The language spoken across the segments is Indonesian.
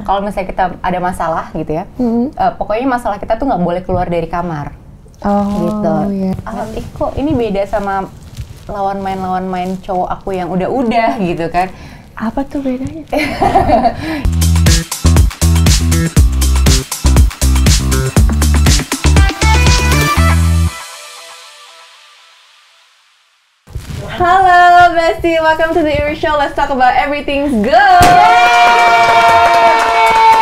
Kalau misalnya kita ada masalah gitu ya, pokoknya masalah kita tuh nggak boleh keluar dari kamar. Gitu. Iya. Kok ini beda sama lawan main cowok aku yang udah gitu kan? Apa tuh bedanya? Halo Bestie, welcome to the Iri Show. Let's talk about everything's good.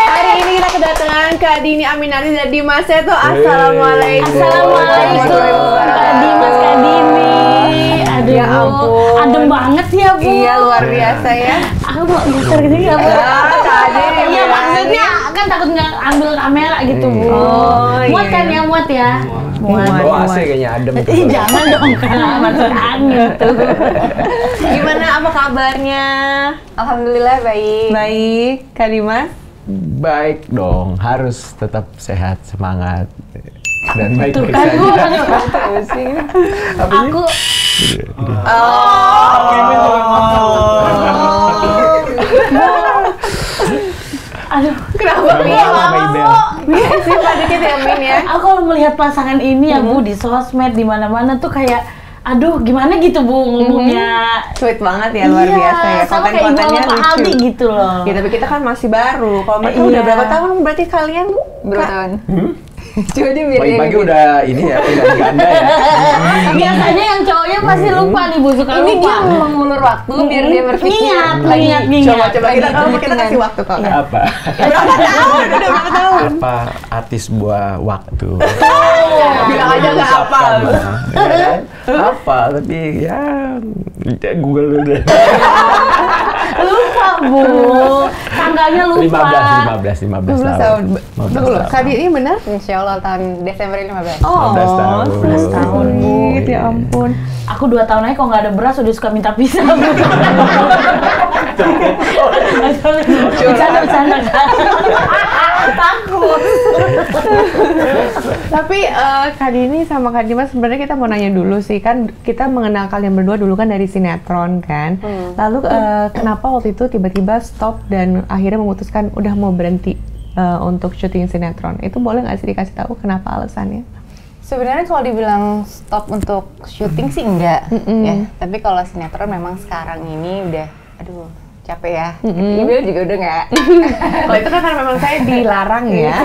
Hari ini kita kedatangan Kak Dini Aminarti dan Dimas Seto. Assalamualaikum. Assalamualaikum Kak Dimas, Kak Dini. Aduh, Ya ampun. adem banget ya Bu. Iya, luar biasa ya. Aku mau geser gini nggak Bu? Kak Dini. Iya maksudnya kan takut nggak ambil kamera gitu Bu. Oh, Muat iya. kan ya, muat ya. Muat. Oh AC kayaknya adem tuh. Ih, jangan dong Kak, masuk angin tuh. Gimana, apa kabarnya? Alhamdulillah baik. Baik, Kak Dimas. Baik dong, harus tetap sehat, semangat dan baik Tuh baik kan Bu, saja. aku aduh, Kenapa? Nama Ibel. Iya sih, Pak dikit ya Min ya. aku kalau melihat pasangan ini ya Bu di sosmed di mana-mana tuh kayak aduh gimana gitu Bu ngomongnya. Sweet banget ya, luar Iya, biasa ya. sama kayak Ibu Konten-kontennya sama Pak Aldi lucu. gitu loh. Ya, tapi kita kan masih baru. Kalau mereka Iya. udah berapa tahun berarti kalian? Berapa Kak? tahun? Coba dia biar Pagi-pagi udah ini ya, udah ganda ya. Biasanya yang cowoknya pasti lupa nih Bu, suka Ini lupa. dia mengulur waktu biar dia berpikir. Niat. Coba kita hitung-hitungan. kasih waktu kok. Kak. Apa? Berapa tahun? Udah berapa tahun? Apa artis buah waktu? Bilang aja nggak apa. Apa? Tapi ya Google dulu deh. Lupa Bu, tanggalnya lupa. 15 tahun. 15 Tunggu loh, Kak tahun. Dini benar? Insya Allah tahun Desember 15. 15 tahun. 15 tahun Bu. Ya ampun. Aku 2 tahun aja kalau nggak ada beras udah suka minta pisah Bu. Bercanda Kak. Takut. Tapi Kak Dini sama Kak Dimas sebenarnya kita mau nanya dulu sih, kan kita mengenal kalian berdua dulu kan dari sinetron kan. Lalu kenapa waktu itu tiba-tiba stop dan akhirnya memutuskan udah mau berhenti untuk syuting sinetron? Itu boleh nggak sih dikasih tahu kenapa alasannya? Sebenarnya kalau dibilang stop untuk syuting sih enggak ya. Tapi kalau sinetron memang sekarang ini udah, aduh capek ya. Ibu juga udah enggak. Kalau itu kan karena memang saya dilarang ya.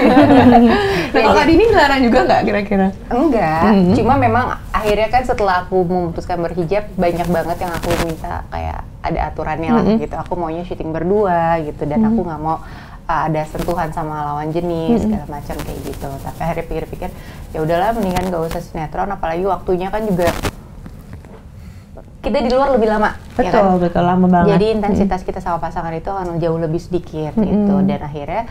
Nah, kalau Kak Dini dilarang juga nggak kira-kira? Enggak, cuma memang akhirnya kan setelah aku memutuskan berhijab banyak banget yang aku minta kayak ada aturannya lah gitu. Aku maunya syuting berdua gitu dan aku nggak mau ada sentuhan sama lawan jenis segala macam kayak gitu. Tapi akhirnya pikir-pikir ya udahlah mendingan gak usah sinetron, apalagi waktunya kan juga kita di luar lebih lama. Betul, ya kan? betul lama banget. Jadi intensitas kita sama pasangan itu akan jauh lebih sedikit gitu. Dan akhirnya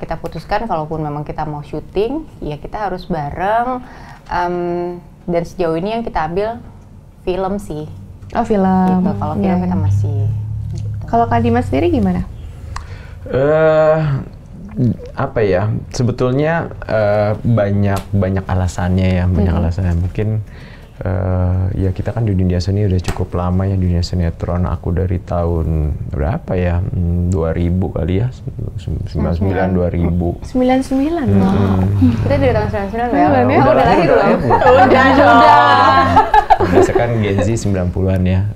kita putuskan kalaupun memang kita mau syuting, ya kita harus bareng. Dan sejauh ini yang kita ambil film sih. Oh, film. Gitu. Kalau film kita masih. Gitu. Kalau Kak Dimas sendiri gimana? Apa ya? Sebetulnya banyak alasannya ya, banyak alasannya. Mungkin ya kita kan di dunia seni udah cukup lama ya, dunia sinetron. Aku dari tahun berapa ya? 2000 kali ya, 99 2000. 99 Kita dari tahun 99 ya. Udah Udah lahir loh. Udah. Biasa kan Gen Z 90-an ya.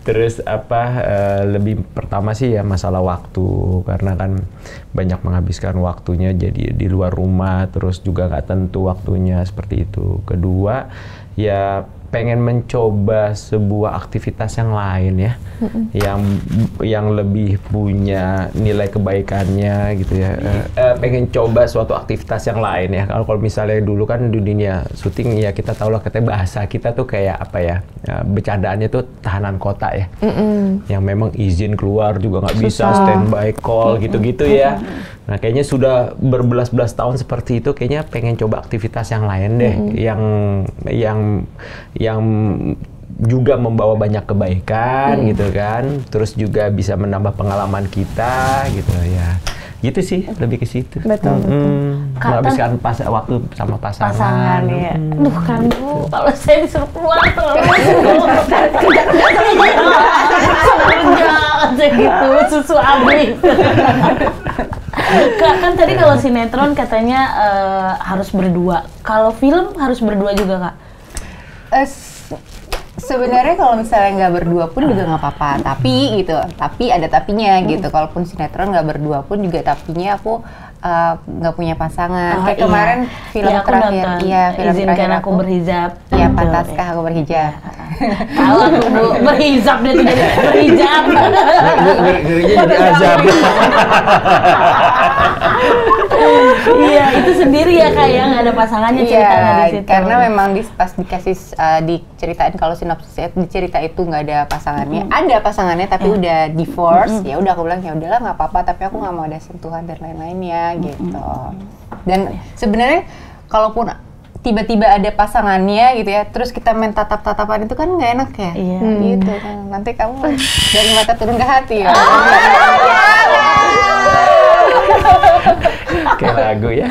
Terus lebih pertama sih ya masalah waktu, karena kan banyak menghabiskan waktunya jadi di luar rumah, terus juga nggak tentu waktunya seperti itu. Kedua ya pengen mencoba sebuah aktivitas yang lain ya, yang lebih punya nilai kebaikannya gitu ya. Pengen coba suatu aktivitas yang lain ya. Kalau misalnya dulu kan di dunia syuting ya kita tahu lah, katanya bahasa kita tuh kayak apa ya, bercandaannya tuh tahanan kota ya, yang memang izin keluar juga nggak bisa, standby call gitu-gitu ya. Nah kayaknya sudah berbelas-belas tahun seperti itu, kayaknya pengen coba aktivitas yang lain deh, yang juga membawa banyak kebaikan gitu kan, terus juga bisa menambah pengalaman kita gitu ya. Gitu sih, lebih ke situ. Betul. Menghabiskan waktu sama pasangan. Pasangan ya. Aduh kan Bu, kalau saya disuruh keluar terlalu gitu, susu abis. Kak, kan tadi kalau sinetron katanya harus berdua. Kalau film harus berdua juga, Kak? Sebenarnya kalau misalnya nggak berdua pun juga nggak apa-apa, tapi gitu, tapi ada tapinya gitu. Kalaupun sinetron nggak berdua pun juga tapinya aku nggak punya pasangan. Kayak kemarin film terakhir, film Izinkan terakhir aku berhijab. Ya, pantaskah aku berhijab? Tahu aku berhijab, dia tidak berhijab. Ngerinya jadi azab. Iya, itu sendiri ya Kak ya, nggak ada pasangannya ceritanya di situ. Karena memang pas dikasih diceritain kalau sinopsisnya dicerita itu nggak ada pasangannya. Ada pasangannya tapi udah divorce. Ya udah aku bilang ya udahlah nggak apa-apa, tapi aku nggak mau ada sentuhan dan lain-lainnya gitu. Dan sebenarnya kalaupun tiba-tiba ada pasangannya gitu ya, terus kita main tatap-tatapan itu kan nggak enak ya. Iya. Gitu kan. Nanti kamu dari mata turun ke hati ya. Kayak lagu ya.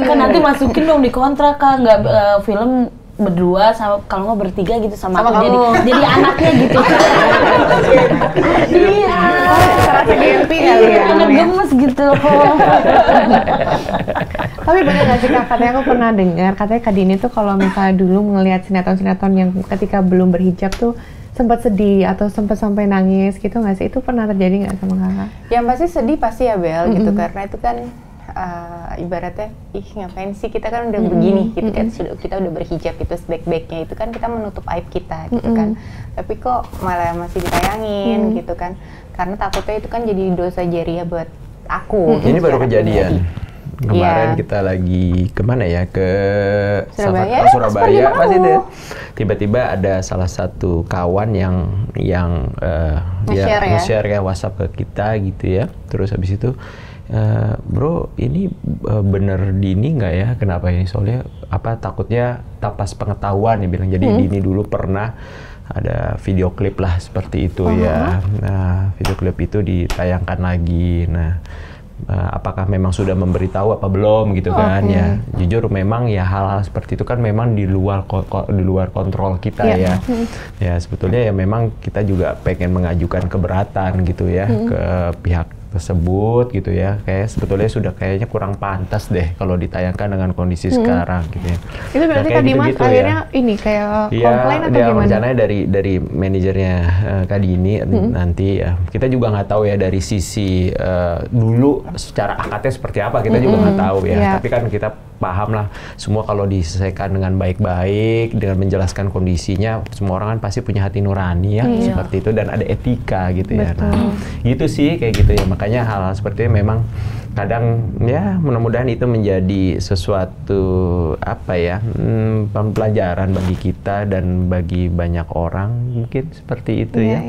Kan nanti masukin dong di kontrak Kak, nggak film berdua sama kalau nggak bertiga gitu sama aku jadi anaknya gitu. Iya. Rasa gempi kali ya. Anak gemes gitu. Tapi bener nggak sih Kak, katanya aku pernah dengar, katanya Kak Dini tuh kalau misalnya dulu ngelihat sinetron-sinetron yang ketika belum berhijab tuh sempat sedih atau sempat sampai nangis gitu nggak sih? Itu pernah terjadi nggak sama Kakak? Yang pasti sedih pasti ya Bel gitu, karena itu kan ibaratnya ngapain sih kita kan udah begini gitu kan, kita udah berhijab gitu sebaik-baiknya, itu kan kita menutup aib kita gitu kan, tapi kok malah masih ditayangin gitu kan, karena takutnya itu kan jadi dosa jariah buat aku. Ini baru kejadian. Kemarin kita lagi kemana ya, ke Surabaya pas itu ya. Tiba-tiba ada salah satu kawan yang nge-share ya WhatsApp ke kita gitu ya. Terus habis itu bro ini bener Dini nggak ya, kenapa ini, soalnya apa takutnya tapas pengetahuan ya bilang, jadi Dini dulu pernah ada video klip lah seperti itu ya. Nah video klip itu ditayangkan lagi. Nah apakah memang sudah memberitahu apa belum gitu kan ya. Jujur memang ya hal-hal seperti itu kan memang di luar kontrol kita ya. Ya sebetulnya ya memang kita juga pengen mengajukan keberatan gitu ya ke pihak tersebut gitu ya, kayak sebetulnya sudah kayaknya kurang pantas deh kalau ditayangkan dengan kondisi sekarang gitu ya. Itu berarti Kak Dimas akhirnya ini kayak komplain atau gimana? Rencananya dari manajernya Kak Dini nanti ya, kita juga nggak tahu ya dari sisi dulu secara akadnya seperti apa, kita juga nggak tahu ya. Tapi kan kita paham lah, semua kalau diselesaikan dengan baik-baik, dengan menjelaskan kondisinya, semua orang kan pasti punya hati nurani ya, seperti itu, dan ada etika gitu ya. Nah, gitu sih kayak gitu ya. Makanya hal-hal seperti ini memang kadang ya mudah-mudahan itu menjadi sesuatu apa ya, pembelajaran bagi kita dan bagi banyak orang, mungkin seperti itu ya.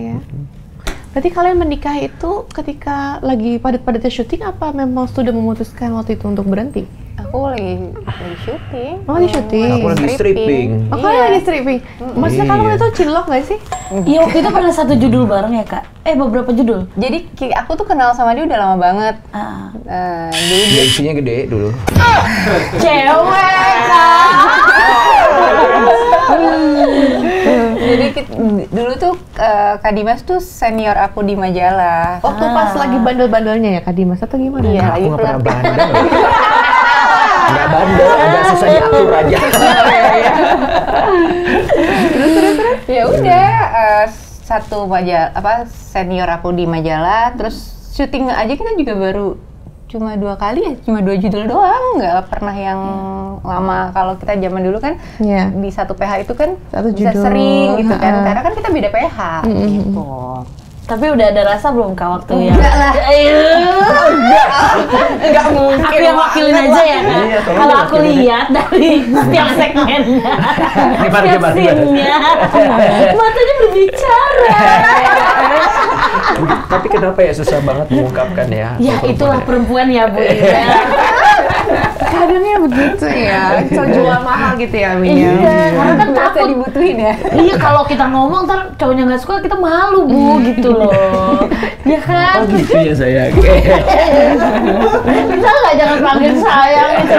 Berarti kalian menikah itu ketika lagi padat-padatnya syuting apa memang sudah memutuskan waktu itu untuk berhenti? Aku lagi syuting. Oh, lagi syuting. Aku lagi stripping. Oh, kalian lagi stripping. Maksudnya kamu itu cinlok nggak sih? Iya, waktu itu pernah satu judul bareng ya Kak? Beberapa judul. Jadi aku tuh kenal sama dia udah lama banget. Dulu dia isinya gede dulu. Cewek Kak. Jadi dulu tuh Kak Dimas tuh senior aku di majalah. Waktu pas lagi bandel-bandelnya ya Kak Dimas atau gimana? Iya, Aku nggak pernah bandel. Nggak bandel, agak susah diatur aja. Terus ya udah satu majalah senior aku di majalah, terus syuting aja kita juga baru cuma 2 kali ya, cuma 2 judul doang, nggak pernah yang lama. Kalau kita zaman dulu kan di satu PH itu kan bisa sering gitu kan, karena kan kita beda PH gitu. Tapi udah ada rasa belum Kak waktu ya? Enggak lah. Enggak mungkin. Aku yang wakilin aja ya Kak. Kalau aku lihat dari setiap segmennya, setiap scene-nya, matanya berbicara. Tapi kenapa ya susah banget mengungkapkan ya? Ya itulah perempuan ya Bu. Kadangnya begitu ya, jual mahal gitu ya Min. Iya, karena kan takut dibutuhin ya. Iya, kalau kita ngomong ntar cowoknya nggak suka, kita malu Bu gitu loh. Ya kan? Oh gitu ya sayang. Bisa nggak jangan panggil sayang gitu.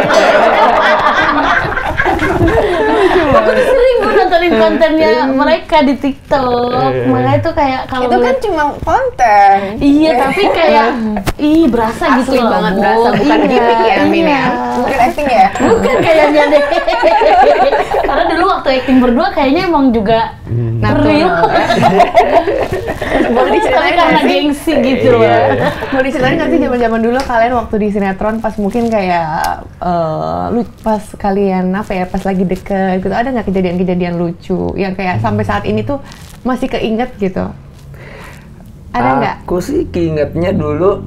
Aku tuh sering gue nontonin kontennya mereka di TikTok. Makanya tuh kayak kalau Itu kan cuma konten. iya, tapi kayak berasa gitu Asli loh. banget Bu. berasa, bukan Iya, gimmick ya Min iya. ya. Bukan acting ya. Bukan kayaknya deh. Karena dulu waktu acting berdua kayaknya emang juga real. Boleh Tapi diceritain karena nggak sih? gengsi gitu loh. Mau diceritain nggak sih zaman-zaman dulu kalian waktu di sinetron pas mungkin kayak lu pas kalian apa ya pas lagi deket gitu, ada nggak kejadian-kejadian lucu yang kayak sampai saat ini tuh masih keinget gitu? Ada nggak? Aku sih keingetnya dulu,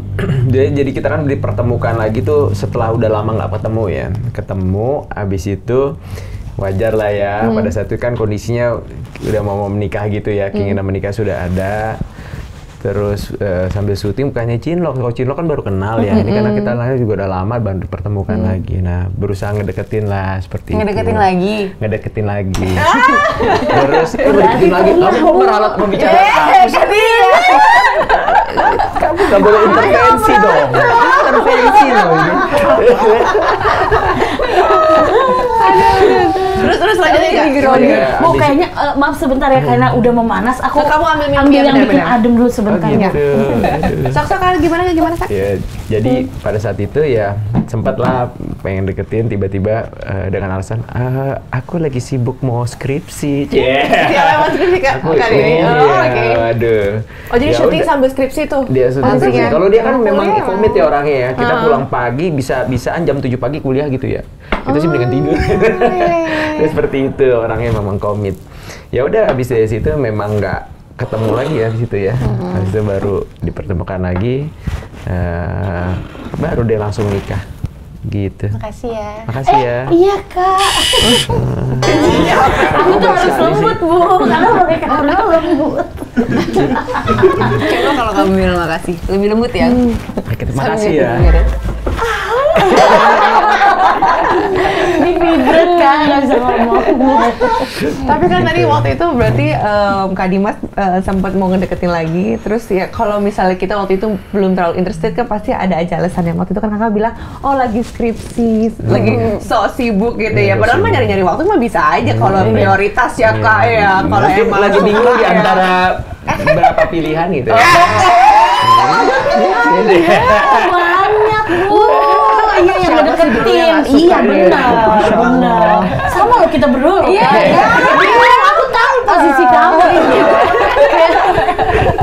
jadi kita kan dipertemukan lagi tuh setelah udah lama nggak ketemu ya. Ketemu, abis itu wajar lah ya, pada saat itu kan kondisinya udah mau menikah gitu ya, keinginan menikah sudah ada. Terus sambil syuting bukannya Cinlok, kalau Cinlok kan baru kenal ya, ini karena kita juga udah lama baru dipertemukan lagi. Nah, berusaha ngedeketin lah seperti Ngedeketin itu. lagi? Ngedeketin lagi. Terus ngedeketin lagi, kamu mau meralat pembicaraan apa? Kamu nggak boleh intervensi dong. Intervensi loh ini. Terus lanjutnya Iya, gini Roni. iya. Mau kayaknya maaf sebentar ya karena udah memanas. Aku Kamu ambil minum ambil ya, yang bikin benar-benar. adem dulu sebentar ya. Sok-sok gimana Kak? Ya, jadi pada saat itu ya sempatlah pengen deketin, tiba-tiba dengan alasan aku lagi sibuk mau skripsi. Siapa yang skripsi Kak? Kali ini. Oh, oke. Aduh. Oh, jadi Ya syuting udah. sambil skripsi tuh? Dia syuting Asik skripsi. ya? Kalau dia kan memang Kuliah. komit ya orangnya ya. Kita pulang pagi bisaan jam 7 pagi kuliah gitu ya. Kita sih mendingan tidur. Dia seperti itu orangnya memang komit. Ya udah habis dari situ memang nggak ketemu lagi ya di situ ya. Habis itu baru dipertemukan lagi. Baru dia langsung nikah. Gitu. Makasih ya. Makasih ya. Iya Kak. Aku tuh harus lembut Bu, karena mereka udah lembut. Coba kalau kamu bilang makasih, lebih lembut ya. Terima kasih ya. Di vibrat Kak, nggak bisa ngomong. Tapi kan tadi waktu itu berarti Kak Dimas sempat mau ngedeketin lagi. Terus ya kalau misalnya kita waktu itu belum terlalu interested kan pasti ada aja alasannya. Waktu itu kan kakak bilang, oh lagi skripsi, lagi sok sibuk gitu ya. Padahal mah nyari-nyari waktu mah bisa aja kalau prioritas ya Kak ya. Kalau Mungkin emang lagi bingung di ya. antara berapa pilihan gitu ya. Banyak Bu. Iya yang Siapa sih dulu yang ngedeketin. nggak suka Iya deh? benar. Sama loh kita berdua loh. Iya, Kak. iya. Aku tahu posisi kamu ini.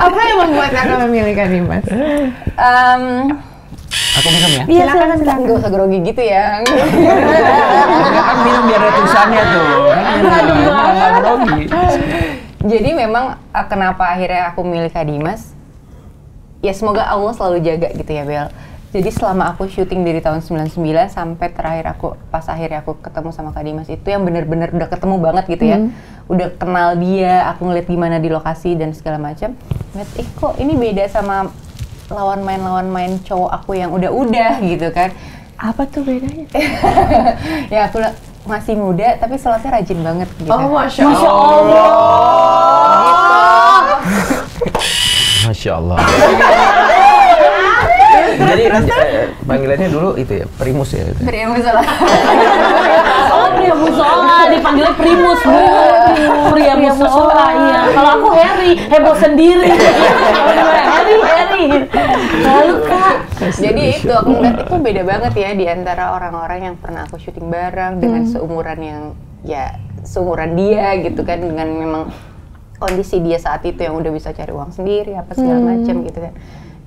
Apa yang membuat kakak memilih Kak Dimas? Aku minum ya. Iya Silakan, silakan. Nggak usah grogi gitu ya. Enggak kan minum biar ada tulisannya tuh. Kan grogi. Jadi memang kenapa akhirnya aku milih Kak Dimas? Ya semoga Allah selalu jaga gitu ya Bel. Jadi selama aku syuting dari tahun 99 sampai terakhir pas akhirnya aku ketemu sama Kak Dimas itu yang bener-bener udah ketemu banget gitu ya. Udah kenal dia, aku ngeliat gimana di lokasi dan segala macam. Ngeliat, kok ini beda sama lawan main cowok aku yang udah gitu kan. Apa tuh bedanya? Ya aku masih muda tapi sholatnya rajin banget gitu. Oh, Masya Masya Allah. Masya Allah. Jadi panggilannya dulu itu ya, Primus ya. Primus salah. Oh pria musola, dipanggilnya Primus Bu. Pria musola, iya. Kalau aku Harry, heboh sendiri. Harry. Lalu Kak. Jadi itu aku ngeliat itu beda banget ya di antara orang-orang yang pernah aku syuting bareng dengan seumuran yang ya seumuran dia gitu kan, dengan memang kondisi dia saat itu yang udah bisa cari uang sendiri apa segala macam gitu kan.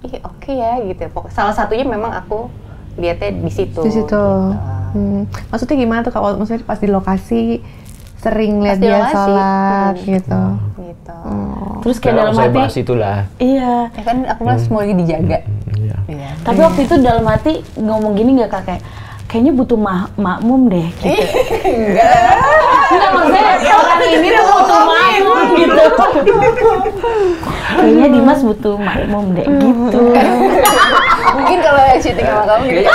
Oke ya gitu. Salah satunya memang aku lihatnya di situ. Di situ. Gitu. Maksudnya gimana tuh Kak? Maksudnya pas di lokasi sering lihat Pas di dia lokasi. sholat gitu. Gitu. Terus kayak dalam saya bahas hati, itulah. iya. Ya kan aku bilang semua lagi dijaga. Iya. Iya. Tapi waktu itu dalam hati ngomong gini nggak Kak? Kayaknya butuh makmum deh gitu. Enggak maksudnya orang ini tuh butuh makmum gitu. Kayaknya Dimas butuh makmum deh gitu. Mungkin kalau syuting sama kamu gitu.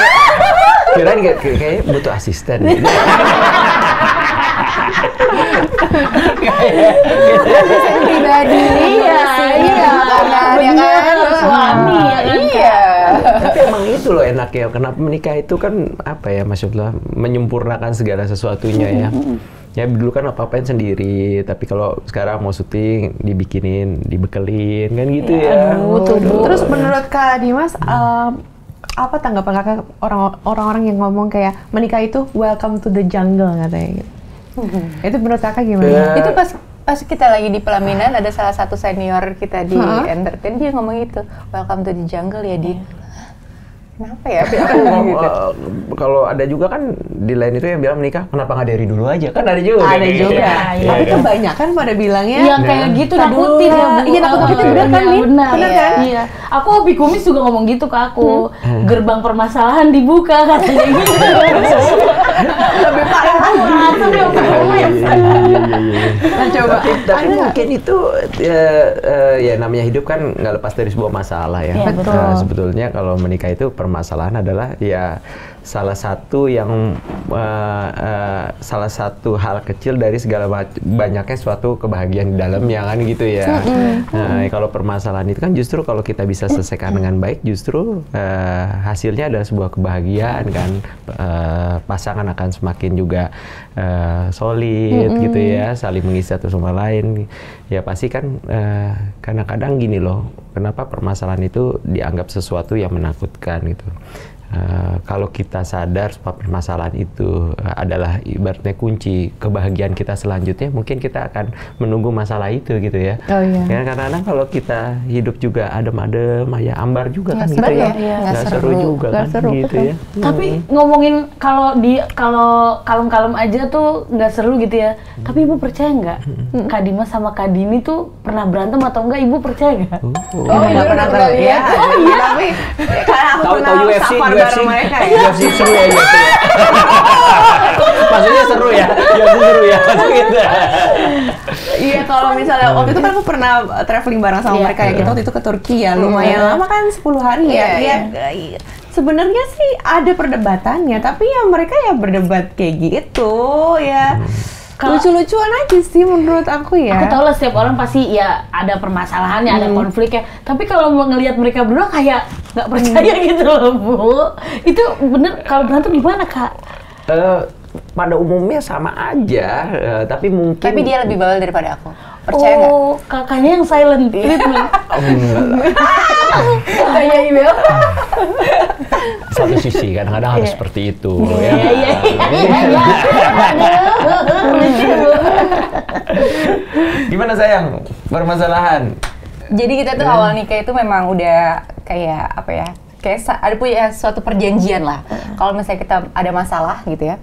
Kirain kayaknya butuh asisten. Gitu. pribadi. Iya, Karena ya kan suami ya kan. Iya. Tapi emang itu loh enaknya, kenapa menikah itu kan apa ya, maksudnya menyempurnakan segala sesuatunya ya. Ya dulu kan apa-apain sendiri, tapi kalau sekarang mau syuting dibikinin, dibekelin kan gitu ya. Terus menurut Kak Dimas, apa tanggapan kakak orang-orang yang ngomong kayak menikah itu welcome to the jungle katanya gitu? Itu menurut kakak gimana? Itu pas kita lagi di pelaminan ada salah satu senior kita di entertain, dia ngomong itu, welcome to the jungle ya Din. Kenapa ya? Kalau ada juga kan di lain itu yang bilang menikah, kenapa nggak dari dulu aja? Kan ada juga. Ada juga. Tapi kebanyakan pada bilangnya Yang kayak gitu nakutin ya, Bu. Iya, nakut-nakutin bener kan, Min? Bener kan? Iya. Aku hobi kumis juga ngomong gitu ke aku. Gerbang permasalahan dibuka katanya gitu. Lebih parah langsung dia kumis. Nah, coba. Tapi mungkin itu ya namanya hidup kan nggak lepas dari sebuah masalah ya. Iya, betul. Sebetulnya kalau menikah itu permasalahan adalah ya salah satu hal kecil dari segala banyaknya suatu kebahagiaan di dalamnya kan gitu ya. Nah, kalau permasalahan itu kan justru kalau kita bisa selesaikan dengan baik, justru hasilnya adalah sebuah kebahagiaan kan. Pasangan akan semakin juga solid gitu ya, saling mengisi satu sama lain. Ya pasti kan kadang-kadang gini loh, kenapa permasalahan itu dianggap sesuatu yang menakutkan gitu. Kalau kita sadar bahwa permasalahan itu adalah ibaratnya kunci kebahagiaan kita selanjutnya, mungkin kita akan menunggu masalah itu gitu ya. Oh iya. Karena kadang-kadang kalau kita hidup juga adem-adem, ya ambar juga kan Nggak gitu seru ya. ya. Nggak seru juga Nggak kan seru, gitu betul. ya. Tapi ngomongin kalau kalem-kalem aja tuh nggak seru gitu ya. Tapi Ibu percaya nggak? Kak Dimas sama Kak Dini tuh pernah berantem atau enggak? Ibu percaya nggak? Nggak pernah tahu ya. Tapi karena aku Tahu kenal UFC, safar bareng mereka ya. UFC seru ya UFC. Maksudnya seru ya, UFC seru ya, maksudnya gitu. Iya, kalau misalnya waktu itu kan aku pernah traveling bareng sama mereka ya, kita waktu itu ke Turki ya, lumayan lama kan 10 hari ya. Iya. Sebenarnya sih ada perdebatannya, tapi ya mereka ya berdebat kayak gitu ya. Lucu-lucuan aja sih menurut aku ya. Aku tahu lah setiap orang pasti ya ada permasalahannya, ada konfliknya. Tapi kalau mau ngelihat mereka berdua kayak nggak percaya gitu loh, Bu. Itu bener, kalau berantem gimana, Kak? Pada umumnya sama aja, tapi mungkin. Tapi dia lebih bawel daripada aku. Percaya nggak? Oh, kakaknya yang silent treatment. Kayak Ibel. Satu sisi kadang-kadang harus seperti itu. Iya. Gimana sayang permasalahan? Jadi kita tuh awal nikah itu memang udah kayak apa ya? Kayak ada punya suatu perjanjian lah. Kalau misalnya kita ada masalah gitu ya,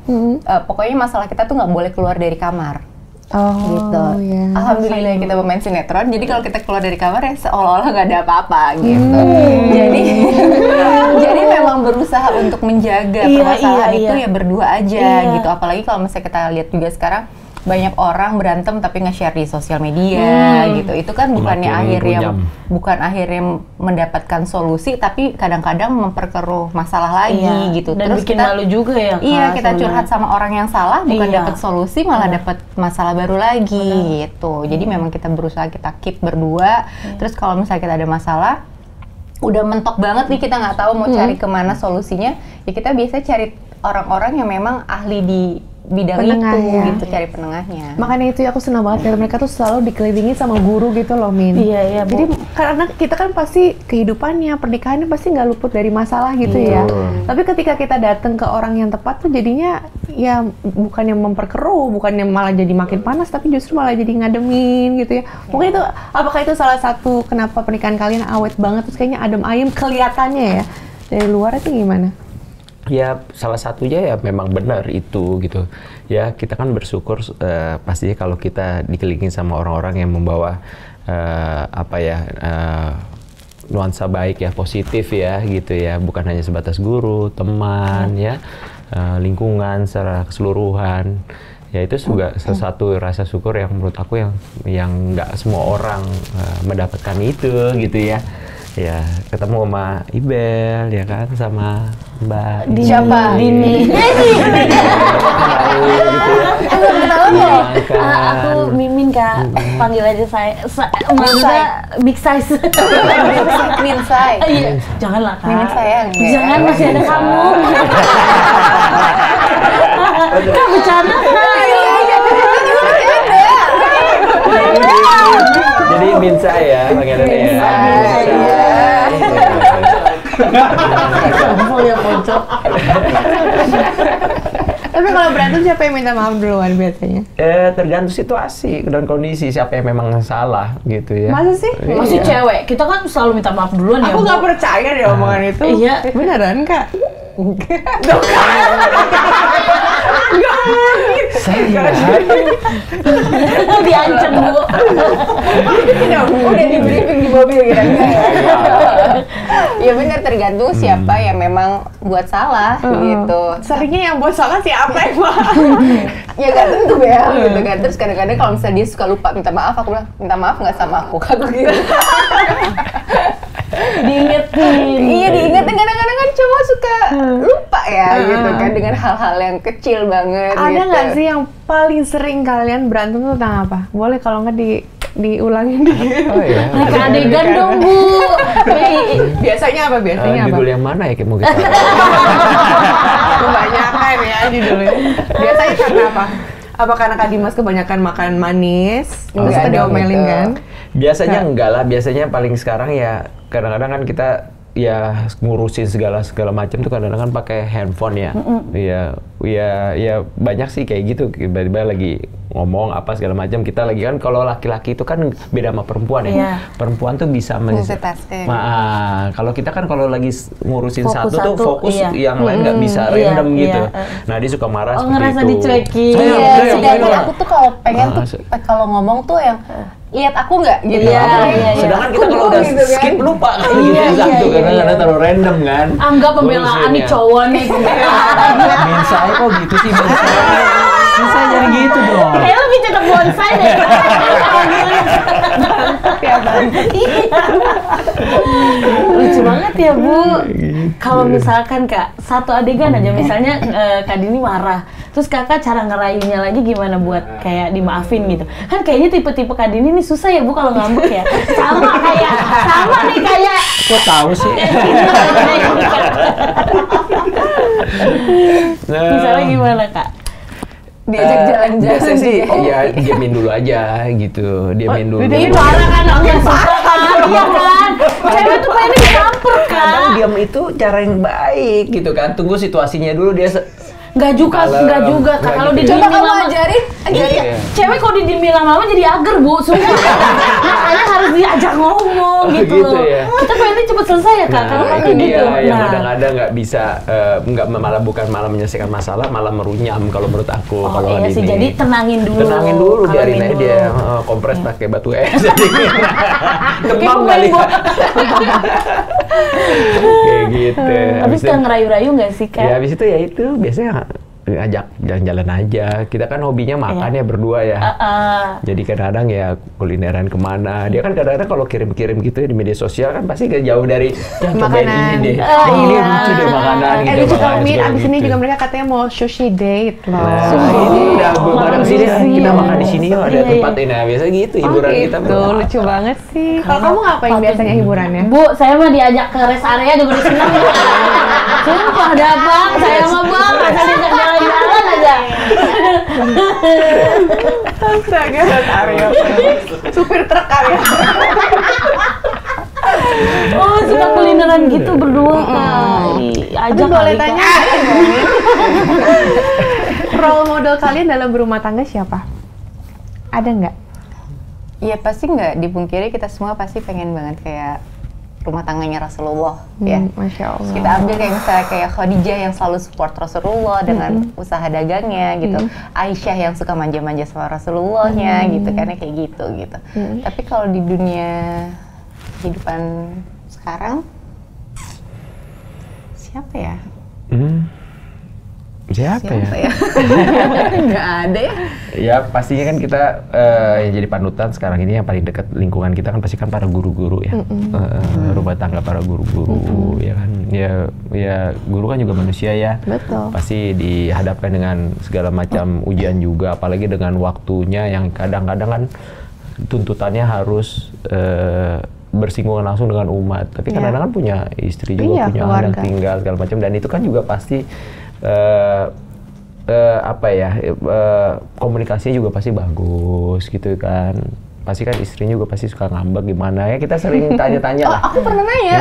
pokoknya masalah kita tuh nggak boleh keluar dari kamar. Gitu. Iya. Alhamdulillah kita pemain sinetron. Jadi kalau kita keluar dari kamar ya seolah-olah nggak ada apa-apa gitu. Jadi memang berusaha untuk menjaga permasalahan itu ya berdua aja gitu. Apalagi kalau misalnya kita lihat juga sekarang banyak orang berantem tapi nge-share di sosial media gitu. Itu kan bukannya bukan akhirnya mendapatkan solusi, tapi kadang-kadang memperkeruh masalah lagi gitu. Dan terus bikin kita malu juga ya. Iya, Kak, kita curhat sama orang yang salah, bukan Iya. dapat solusi, malah dapat masalah baru lagi gitu. Jadi memang kita berusaha kita keep berdua. Terus kalau misalnya kita ada masalah, udah mentok banget nih kita nggak tahu mau cari kemana solusinya, ya kita biasa cari orang-orang yang memang ahli di bidang Penengah, itu ya. gitu, cari penengahnya. Makanya itu aku senang banget karena mereka tuh selalu dikelilingi sama guru gitu loh, Min. Iya, Bu. Jadi karena kita kan pasti kehidupannya, pernikahannya pasti nggak luput dari masalah gitu ya. Tapi ketika kita datang ke orang yang tepat tuh jadinya ya bukannya memperkeruh, bukannya malah jadi makin panas, tapi justru malah jadi ngademin gitu ya. Mungkin itu, apakah itu salah satu kenapa pernikahan kalian awet banget, terus kayaknya adem ayem kelihatannya ya. Dari luar itu gimana? Ya salah satunya ya memang benar itu gitu ya, kita kan bersyukur pastinya kalau kita dikelilingi sama orang-orang yang membawa nuansa baik ya, positif ya gitu ya, bukan hanya sebatas guru, teman ya, lingkungan secara keseluruhan ya. Itu juga sesuatu rasa syukur yang menurut aku yang nggak semua orang mendapatkan itu gitu ya. Ya ketemu sama Ibel ya kan, sama Mbak Siapa? Dini. Aku Mimin Kak, panggil aja saya. Maksudnya big size. Min Sai. Iya, janganlah Kak. Mimin sayang. Jangan, masih ada kamu. Kak bercanda Kak. Jadi Minsa ya panggilannya. Kamu ya pojok. Tapi kalau berantem siapa yang minta maaf duluan biasanya? Tergantung situasi dan kondisi siapa yang memang salah gitu ya. Masa sih? Masih cewek, kita kan selalu minta maaf duluan ya. Aku nggak percaya deh omongan itu. Iya. Beneran Kak? Saya diancam Bu. Udah di briefing di mobil gitu. Ya benar, tergantung siapa yang memang buat salah gitu. Seringnya yang buat salah siapa emang? Ya gak tentu ya gitu kan. Terus kadang-kadang kalau misalnya dia suka lupa minta maaf, aku bilang minta maaf nggak sama aku gitu. Diingetin. Iya diingetin, kadang-kadang kan cowok suka lupa ya gitu kan dengan hal-hal yang kecil banget. Ada gitu. nggak sih yang paling sering kalian berantem tuh tentang apa? Boleh kalau nggak diulangin dikit. Oh iya. Mereka adegan dong Bu. Biasanya apa? Biasanya apa? Judul yang mana ya mau kita? Kebanyakan ya judulnya. Biasanya karena apa? Apa karena Kak Dimas kebanyakan makan manis? Terus Enggak kita dong, diomelin gitu. kan? Biasanya enggak lah, biasanya paling sekarang ya kadang-kadang kan kita ya ngurusin segala macam tuh kadang-kadang kan pakai handphone ya. Ya banyak sih kayak gitu, tiba-tiba lagi ngomong apa segala macam, kita lagi kan kalau laki-laki itu kan beda sama perempuan ya. Iya. Perempuan tuh bisa Multitasking. kalau kita kan kalau lagi ngurusin Fokus satu tuh satu, fokus, iya. yang lain nggak bisa Iya, random iya. gitu. Nah dia suka marah seperti ngerasa itu. dicuekin. Sayang, Iya, sayang, sedangkan sayang. aku tuh kalau pengen tuh kalau ngomong tuh yang lihat aku nggak gitu. Iya, Aku, iya. Sedangkan kita aku kalau udah gitu kan. skip lupa kan Iya, gitu iya, satu iya, kadang-kadang iya. terlalu random kan. Anggap pembelaan nih cowok nih. Bonsai kok gitu sih bonsai. Bisa jadi gitu dong. Kayak lebih cocok bonsai deh. Lucu banget ya Bu. Kalau misalkan Kak, satu adegan aja misalnya Kak Dini marah, terus Kakak cara ngerayunya lagi gimana buat kayak dimaafin gitu. Kan kayaknya tipe-tipe Kak Dini ini susah ya Bu kalau ngambek ya. Sama nih kayak. Kok tahu sih? Misalnya gimana Kak? Diajak jalan-jalan. Biasa sih ya diamin dulu aja gitu, diamin dulu. Ini marah kan orang suka kan, iya kan? Cewek tuh pengen dicampur kan? Kadang diam itu cara yang baik gitu kan. Tunggu situasinya dulu dia Nggak juga Kak. Kalau gitu. Coba didiemin kamu lama, ajarin. iya. Cewek kalau didiemin lama-lama jadi ager Bu, sumpah. Makanya harus diajak ngomong gitu Gitu loh. ya. Kita pengennya cepet selesai ya Kak, kalau Nah, Kakak itu gitu. dia yang kadang-kadang nggak bisa, bukan malah menyelesaikan masalah, malah merunyam kalau menurut aku. Oh kalau iya sih, ini. jadi tenangin dulu. Tenangin dulu, biarin kalemin aja dulu. dia kompres pakai batu es. Demam pemain kali. bola. Kayak gitu. Tapi suka ngerayu-rayu nggak sih Kak? Ya habis itu ya itu biasanya ajak jalan-jalan aja. Kita kan hobinya makan ya berdua ya. Jadi kadang-kadang ya kulineran kemana. Dia kan kadang-kadang kalau kirim-kirim gitu ya di media sosial kan pasti gak jauh dari cobain ini deh. Ini lucu deh makanan gitu. Lucu makanan Min, suka abis ini gitu. juga mereka katanya mau sushi date loh. Nah, ini udah belum ada kesini, kita makan di sini yuk, ada Iya, tempat ini. Nah, biasa gitu hiburan kita. Gitu, lucu banget sih. Kalau kamu ngapain biasanya hiburannya? Bu, saya mah diajak ke rest area juga udah seneng. Sumpah ada Bang, saya mah Bang, asal diajak jalan-jalan aja. Astaga, Aryo. Supir truk Aryo. Oh, suka kulineran gitu berdua Kak. Ajak Boleh kali, Kak. tanya, role model kalian dalam berumah tangga siapa? Ada nggak? Iya pasti nggak dipungkiri, kita semua pasti pengen banget kayak rumah tangganya Rasulullah ya. Masya Allah. Kita ambil kayak misalnya kayak Khadijah yang selalu support Rasulullah dengan usaha dagangnya gitu. Aisyah yang suka manja-manja sama Rasulullahnya gitu, karena kayak gitu. Tapi kalau di dunia kehidupan sekarang siapa ya? Siapa ya? Nggak ada ya. Ya pastinya kan kita yang jadi panutan sekarang ini yang paling dekat lingkungan kita kan pasti kan para guru-guru ya. Rumah tangga para guru-guru ya kan. Ya guru kan juga manusia ya. Betul. Pasti dihadapkan dengan segala macam ujian juga, apalagi dengan waktunya yang kadang-kadang kan tuntutannya harus bersinggungan langsung dengan umat. Tapi kadang-kadang kan punya istri juga, punya keluarga. anak tinggal segala macam, dan itu kan juga pasti komunikasinya juga pasti bagus gitu kan. Pasti kan istrinya juga pasti suka ngambek gimana ya, kita sering tanya-tanya lah. Aku pernah nanya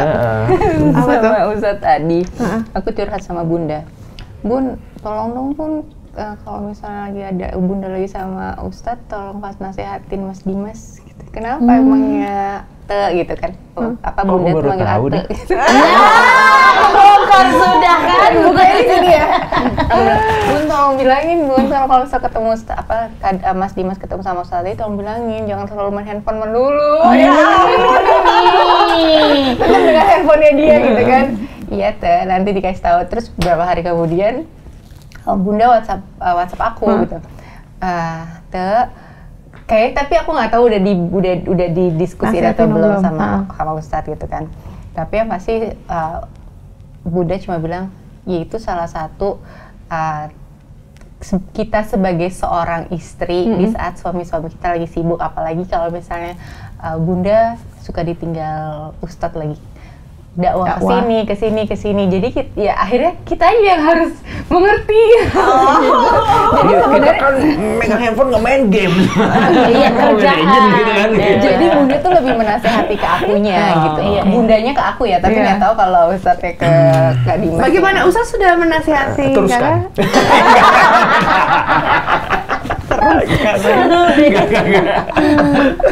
Apa sama Ustadz Adi. Aku curhat sama Bunda. Bun, tolong dong Bun, kalau misalnya lagi ada Bunda lagi sama Ustadz, tolong pas nasehatin Mas Dimas. Gitu. Kenapa emangnya gitu kan? Apa Bunda tuh manggil tahu Ate? deh. Gitu. Bongkar sudah kan? Bukan di sini ya. Bun, tolong bilangin Bun, kalau misal ketemu Mas Dimas ketemu sama Ustadz Adi, tolong bilangin jangan selalu main handphone melulu. Tetap dengan handphonenya dia gitu kan. Iya Teh, nanti dikasih tahu. Terus beberapa hari kemudian Bunda WhatsApp aku gitu. Teh, tapi aku nggak tahu udah didiskusiin atau belum sama Ustadz gitu kan. Tapi yang pasti Bunda cuma bilang, ya itu salah satu kita sebagai seorang istri di saat suami-suami kita lagi sibuk, apalagi kalau misalnya Bunda suka ditinggal Ustadz lagi dakwah ke sini. Jadi ya akhirnya kita aja yang harus mengerti. Jadi kita kan megang handphone nggak main game. Iya, kerjaan gitu kan. Jadi Bunda tuh lebih menasehati ke akunya gitu. Bundanya ke aku ya, tapi nggak tahu kalau Ustadznya ke Kak Dimas. Bagaimana Ustadz sudah menasihati Teruskan.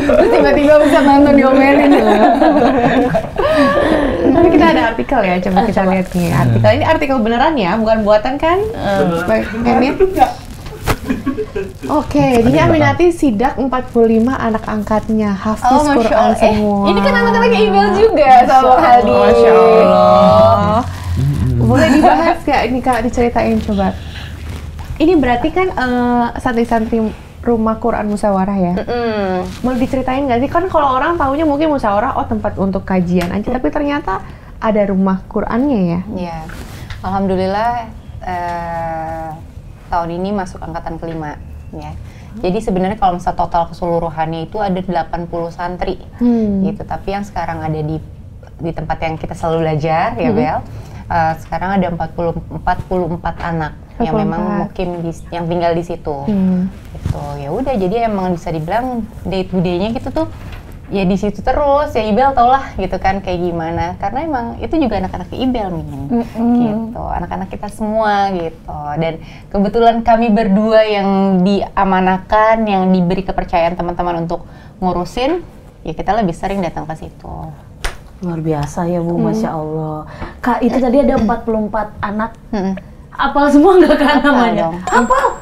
Terus tiba-tiba bisa nonton diomelin. Tapi kita ada artikel ya, coba kita lihat nih. Artikel ini artikel beneran ya, bukan buatan kan? Emit? Oke, jadi Aminati sidak 45 anak angkatnya, hafiz Quran semua. Ini kan anak-anaknya Ibel juga sama Hadi. Masya Allah. Boleh dibahas gak ini Kak, diceritain coba. Ini berarti kan santri-santri rumah Quran Musyawarah ya? Mau diceritain nggak sih? Kan kalau orang taunya mungkin musyawarah, tempat untuk kajian aja, tapi ternyata ada rumah Qurannya ya? Iya, alhamdulillah tahun ini masuk angkatan kelima ya. Jadi sebenarnya kalau misalnya total keseluruhannya itu ada 80 santri gitu. Tapi yang sekarang ada di tempat yang kita selalu belajar ya Bel, sekarang ada 44 anak yang memang mukim yang tinggal di situ. Gitu. Ya udah, jadi emang bisa dibilang day to day-nya gitu tuh ya di situ terus. Ya Ibel tau lah gitu kan kayak gimana, karena emang itu juga anak-anak Ibel gitu, anak-anak kita semua gitu. Dan kebetulan kami berdua yang diamanahkan, yang diberi kepercayaan teman-teman untuk ngurusin, ya kita lebih sering datang ke situ. Luar biasa ya Bu, Masya Allah. Kak, itu tadi ada 44 anak. Apal semua nggak Kak namanya? Apal?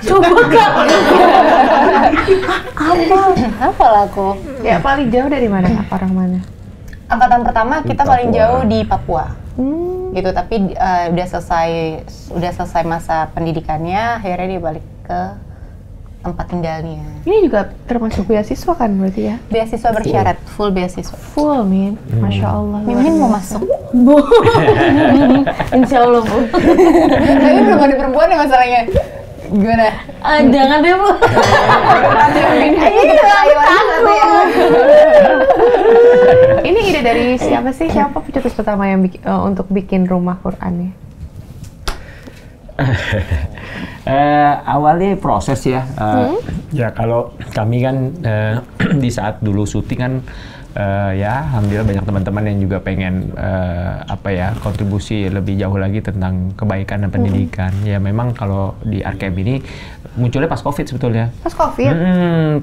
Coba Kak. Apal aku. Ya paling jauh dari mana? Orang mana? Angkatan pertama kita Di paling Papua. jauh di Papua. Gitu, tapi udah selesai masa pendidikannya, akhirnya dia balik ke tempat tinggalnya. Ini juga termasuk beasiswa kan berarti ya? Beasiswa bersyarat, full beasiswa. Full, Min. Masya Allah. Mimin mau masuk. Bu. Insya Allah Bu. Tapi belum ada perempuan ya masalahnya. Gimana? Jangan deh Bu. Ini ide dari siapa sih? Siapa pencetus pertama yang untuk bikin rumah Qurannya? Awalnya proses ya. Ya kalau kami kan di saat dulu syuting kan ya alhamdulillah banyak teman-teman yang juga pengen kontribusi lebih jauh lagi tentang kebaikan dan pendidikan. Ya memang kalau di Arkem ini munculnya pas Covid sebetulnya. Pas Covid?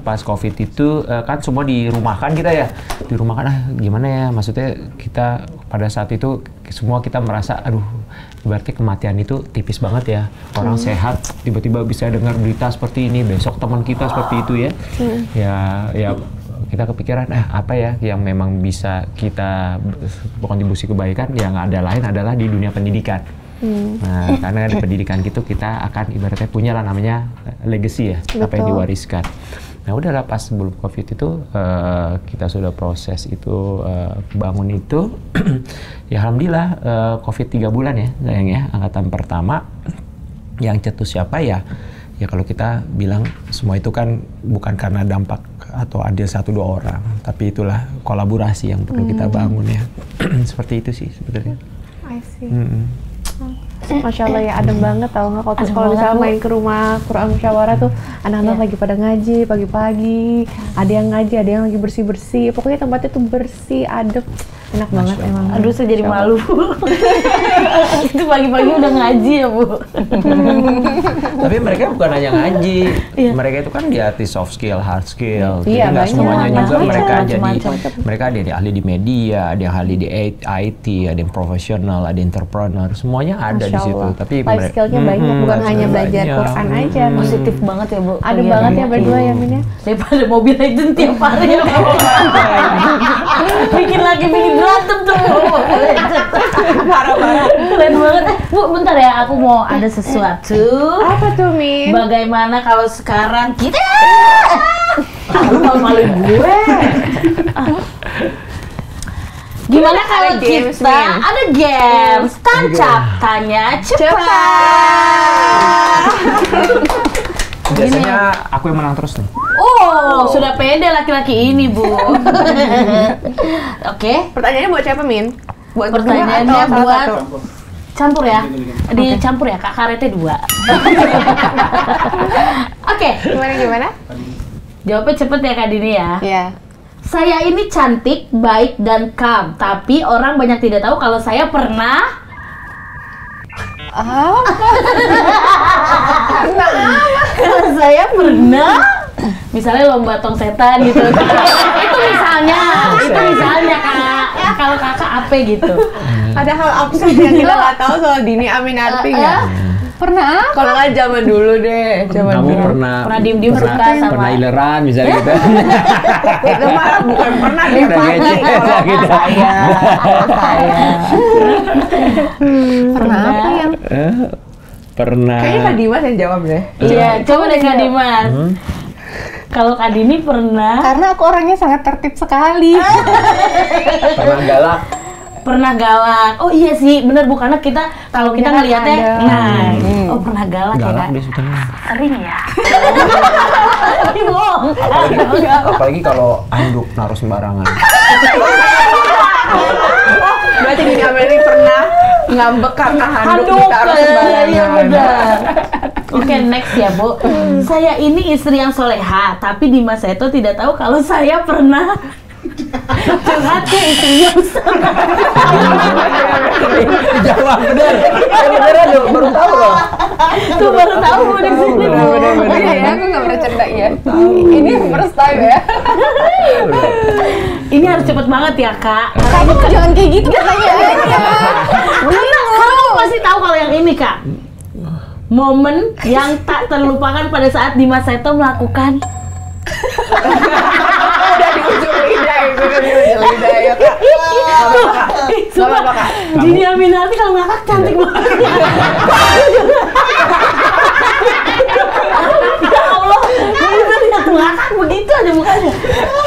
Pas Covid itu kan semua dirumahkan kita ya. Dirumahkan gimana ya, maksudnya kita pada saat itu semua kita merasa aduh berarti kematian itu tipis banget ya. Orang sehat tiba-tiba bisa dengar berita seperti ini, besok teman kita seperti itu ya. Ya kita kepikiran apa ya yang memang bisa kita kontribusi kebaikan, yang ada lain adalah di dunia pendidikan. Nah, karena di pendidikan gitu kita akan ibaratnya punya lah namanya legacy ya, apa yang diwariskan. Nah udahlah pas sebelum COVID itu kita sudah proses itu bangun itu ya alhamdulillah COVID 3 bulan ya sayang ya, angkatan pertama yang cetus siapa ya kalau kita bilang semua itu kan bukan karena dampak atau adil 1-2 orang, tapi itulah kolaborasi yang perlu kita bangun ya. Seperti itu sih sebenarnya. I see. Masya Allah ya, adem banget tau nggak kalau misalnya main ke rumah Quran Musyawarah tuh anak-anak lagi pada ngaji pagi-pagi, ada yang ngaji, ada yang lagi bersih-bersih, pokoknya tempatnya tuh bersih, adem, enak banget emang. Aduh saya jadi malu. Itu pagi-pagi udah ngaji ya Bu. Tapi mereka bukan hanya ngaji, mereka itu kan dilatih soft skill, hard skill. Jadi Iya, nggak semuanya juga mereka jadi, macam-macam. mereka ada yang ahli di media, ada yang ahli di IT, ada yang profesional, ada entrepreneur, semuanya ada di situ. Tapi life skill-nya banyak, bukan hanya belajar Quran aja. Positif banget ya Bu. Adem banget ya berdua ya Min ya. Daripada Mobile Legend tiap hari ya Bu. Bikin lagi mini berantem tuh Mobile Legend. Parah-parah. Keren banget. Bu, bentar ya, aku mau ada sesuatu. Apa tuh Min? Bagaimana kalau sekarang kita lu malu-maluin gue. Gimana kalau Ada games, kita Min. ada games tancap tanya cepat. biasanya aku yang menang terus nih. Oh, sudah pede laki-laki ini, Bu. Oke. Pertanyaannya buat siapa Min? Buat Pertanyaannya berdua atau salah buat satu? campur ya. Dicampur ya, Kak. Karetnya 2. Oke. Gimana? Jawabnya cepet ya Kak Dini ya. Iya. Saya ini cantik, baik, dan calm. Tapi orang banyak tidak tahu kalau saya pernah... Kalau saya pernah... Misalnya lomba tong setan gitu. Itu misalnya Kak. Kalau Kakak apa gitu. Ada hal absurd yang kita nggak tahu soal Dini Aminarti nggak? Pernah apa? Kalau nggak zaman dulu deh, zaman Kamu dulu. Pernah diem-diem suka sama- pernah ileran misalnya gitu. Itu mah bukan pernah deh Pernah Pak. ngecek gitu. Pernah apa yang Pernah. Kayaknya Kak Dimas yang jawab deh. Iya, coba deh Kak Dimas. Kalau Kak Dini pernah karena aku orangnya sangat tertib sekali. Pernah galak. pernah galak. Oh iya sih, bener Bu, karena kita kalau kita kan ngelihatnya, ada. nah, oh pernah galak ya Galak Kak? dia sebetulnya. Sering ya. Ini bohong. Apalagi kalau anduk naruh sembarangan. Berarti Dini Aminarti pernah ngambek kakak handuk ditaruh sembarangan. Iya benar. Oke, next ya Bu. Saya ini istri yang soleha, tapi Dimas Seto tidak tahu kalau saya pernah curhat ke istrinya. Jawab bener. Beneran loh, baru tahu loh. Tuh baru tahu Bu di sini. Oh iya ya, aku nggak pernah cerita ya. Ini first time ya. Ini harus cepet banget ya Kak. Kamu jangan kayak gitu pertanyaannya. Karena kamu pasti tahu kalau yang ini Kak. Momen yang tak terlupakan pada saat Dimas Seto melakukan Udah di ujung lidah itu, udah di ujung lidah ya Kak. Sumpah, apa-apa, Kak. Dini Aminarti kalau ngakak cantik banget. Ya Allah, bener lihat ngakak begitu aja mukanya.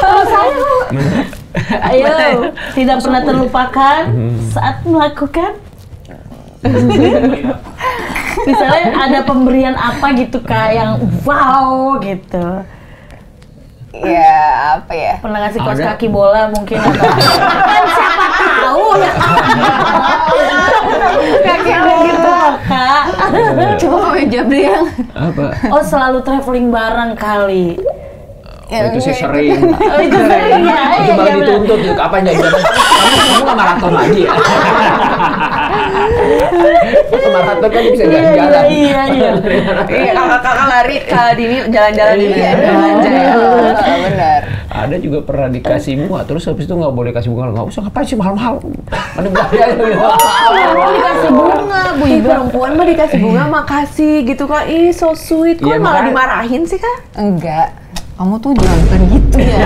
Kalau saya, ayo, tidak pernah terlupakan saat melakukan. Misalnya ada pemberian apa gitu Kak yang wow gitu. Ya apa ya? Pernah ngasih kaos Ada. kaki bola mungkin atau kan siapa tahu ya. Kaki gitu Kak. Coba kamu jawab deh yang. Apa? Oh selalu traveling bareng kali. Itu sih sering. Oh itu sering ya. Itu malah dituntut gitu. Kapan jadi? Kamu nggak maraton lagi ya? Itu maraton kan bisa jalan-jalan. Iya. Iya, kakak lari, Kak Dini jalan-jalan ini ya. Belanja ya. Benar. Ada juga pernah dikasih bunga, terus habis itu nggak boleh kasih bunga, nggak usah ngapain sih mahal-mahal. Ada belanja gitu. Oh, dikasih bunga, Bu. Ih, perempuan mah dikasih bunga makasih gitu Kak. Ih, so sweet. Kok Iya, malah makanya- dimarahin sih Kak? Enggak. Kamu tuh jangan bukan gitu ya.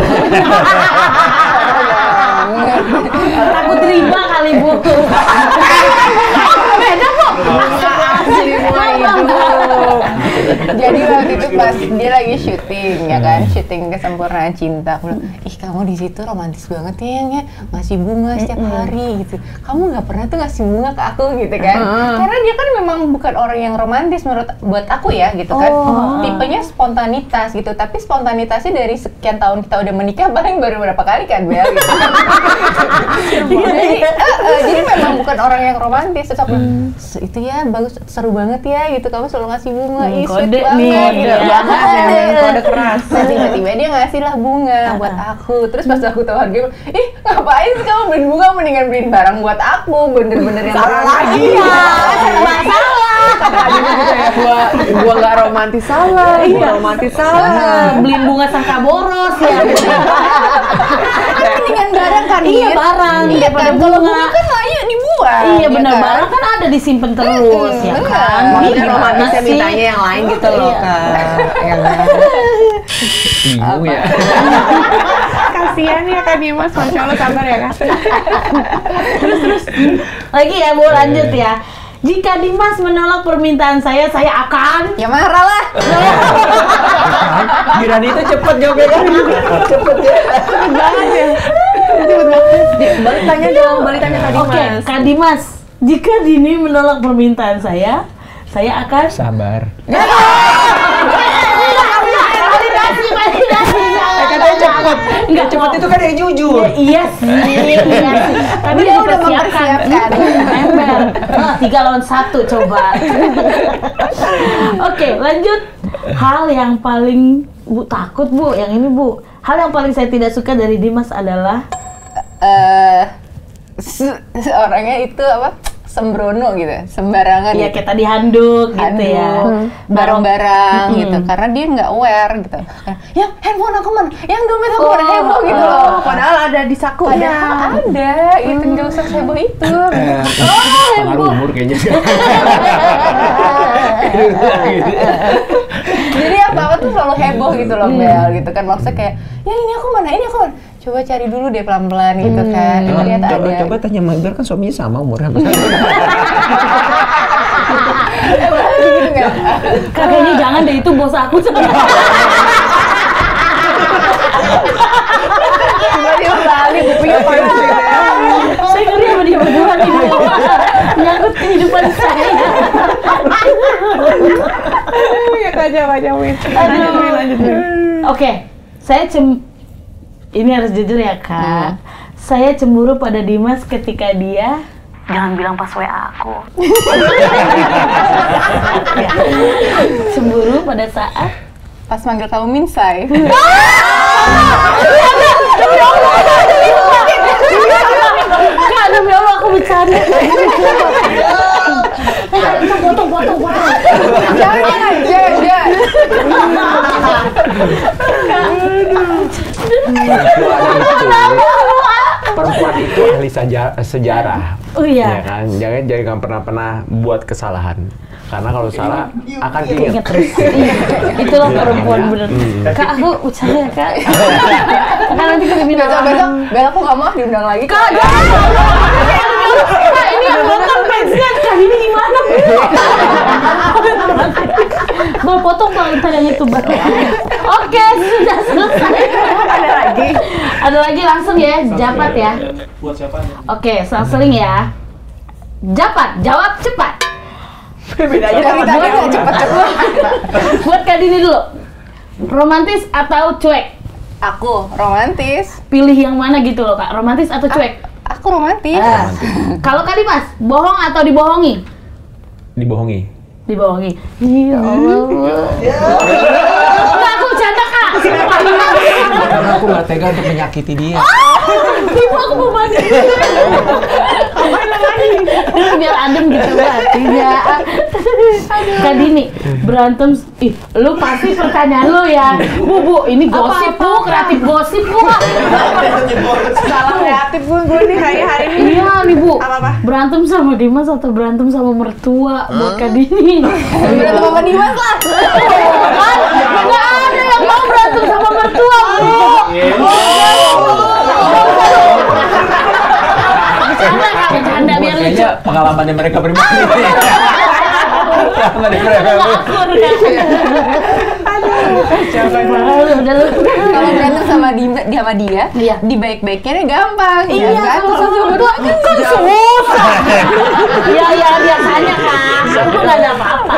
Takut riba kali Bu. Beda kok. dia lagi syuting ya kan, syuting Kesempurnaan Cinta. Aku bilang, ih kamu di situ romantis banget ya yang ya, ngasih bunga setiap hari gitu. Kamu nggak pernah tuh ngasih bunga ke aku gitu kan? Karena dia kan memang bukan orang yang romantis buat aku ya gitu kan. Tipenya spontanitas gitu, tapi spontanitasnya dari sekian tahun kita udah menikah paling baru berapa kali kan Bel gitu. Jadi memang bukan orang yang romantis. Terus aku itu ya bagus, seru banget ya gitu, kamu selalu ngasih bunga. Kode nih gitu. Kode keras. Nah, tiba-tiba dia ngasih lah bunga buat aku. Terus pas aku tahu harganya, ih ngapain sih kamu beliin bunga, mendingan beliin barang buat aku. Bener-bener yang Salah lagi. Masalah. Kata Adina gitu ya, gua nggak romantis salah, gua romantis salah. Beliin bunga sangka boros ya. mendingan barang kan. Iya barang. Iya kan, kalau bunga kan layak dibuang. Iya benar, barang kan ada disimpan terus ya kan. Makanya romantisnya mintanya yang lain gitu loh Kak. Ya kan? Bingung ya. Kasian ya Kak Dimas, Masya Allah, sabar ya Kak. Terus lagi ya Bu, lanjut ya. Jika Dimas menolak permintaan saya akan Ya marah lah. Kirani itu cepet jawabnya kan. Cepet ya. Banget ya. Cepet banget. Balik tanya dong, balik tanya Kak Dimas. Oke, Kak Dimas, jika Dini menolak permintaan saya akan Sabar. validasi. Katanya cepet. Enggak Cepet itu kan yang jujur. Iya sih. Tadi Dia udah dipersiapkan. Ember. 3 lawan 1 coba. Oke, lanjut. Hal yang paling Bu takut Bu, yang ini Bu. Hal yang paling saya tidak suka dari Dimas adalah Orangnya itu apa? Sembrono gitu, sembarangan ya gitu. kayak tadi handuk gitu ya. Barang-barang gitu, karena dia nggak aware gitu. Ya handphone aku mana? Yang dompet aku mana? Heboh gitu loh. Padahal ada di saku. Padahal ada, itu nggak usah heboh itu. Pengaruh umur kayaknya. Jadi apa-apa tuh selalu heboh gitu loh Bel, gitu kan. Maksudnya kayak, ya ini aku mana? Coba cari dulu deh pelan-pelan gitu kan. Ternyata ada. Coba tanya Mbak Iber, kan suaminya sama umurnya. Gitu nggak? Kakaknya jangan deh, itu bos aku sebenarnya. Tiba-tiba balik, kupingnya panas gitu ya. Saya ngeri sama dia berdua nih, menyangkut kehidupan saya. Ya Kak, jawabin. Lanjut. Oke, ini harus jujur ya Kak. Saya cemburu pada Dimas ketika dia jangan bilang pas WA aku. Cemburu pada saat Pas manggil kamu Minsai. Kak, demi Allah aku bercanda. Potong. Jangan. Perempuan itu ahli sejarah. Oh iya. Ya kan, jangan pernah buat kesalahan. Karena kalau salah akan Ingat diingat. terus. Itulah perempuan bener. Kak, aku bercanda ya Kak. Kan nanti kita bilang Besok, Bel aku nggak mau diundang lagi. Kak, jangan. Kak, ini yang nonton fansnya Kak, ini gimana? Bal potong Bal, ntar yang itu Bal. Oke, sudah selesai. Ada lagi langsung ya, Japat ya. Buat siapa? Oke, seling ya. Japat, jawab cepat. Bedanya Dari tadi nggak cepet-cepet. Buat Kak Dini dulu. Romantis atau cuek? Aku romantis. Pilih yang mana gitu loh Kak, romantis atau cuek? Aku romantis. Kalau Kak Dimas, bohong atau dibohongi? Dibohongi. Dibohongi. Ya Allah. Enggak, aku bercanda Kak. Karena aku nggak tega untuk menyakiti dia. Ibu aku mau mandi. Biar adem gitu hatinya. Kak Dini, berantem, lu pasti pertanyaan lu ya. Bu, ini gosip Bu, kreatif gosip Bu. salah kreatif gue nih hari ini. Iya nih Bu. Apa-apa? Berantem sama Dimas atau berantem sama mertua buat Kak Dini? Berantem sama Dimas lah. Nggak ada yang mau berantem sama mertua Bu. Bercanda biar lucu. Kayaknya pengalamannya mereka pribadi. Pengalaman mereka. Aduh. Kalau berantem sama dia, Iya. dibaik-baikinnya gampang. Iya, ya kan? kalau sama berdua kan susah. Iya, iya, biasanya kan. Aku nggak ada apa-apa.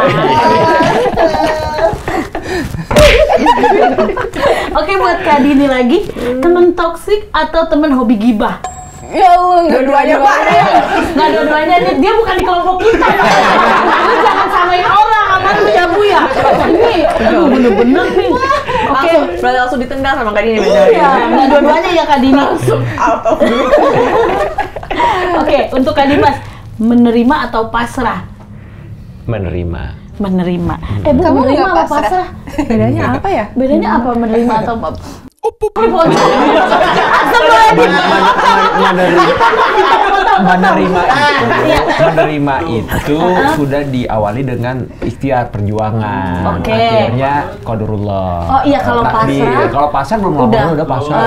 Oke, buat Kak Dini lagi, temen toksik atau temen hobi gibah? Ya Allah, dua-duanya Nggak dua-duanya, dia bukan di kelompok kita. Lu jangan samain orang, aman lu ya Bu ya. Ini, aduh bener-bener nih. Oke, Berarti langsung ditendang sama Kak Dini. iya, nggak dua-duanya ya Kak Dini. Oke, untuk Kak Dimas, menerima atau pasrah? Menerima. Menerima. Bu, Kamu menerima nggak apa pasrah? pasrah? Bedanya apa ya? Bedanya apa menerima atau apa? Menerima itu sudah diawali dengan ikhtiar perjuangan. Oke. Akhirnya qadarullah. Oh iya, kalau Takdir. pasrah? Kalau pasrah belum lama udah pasrah.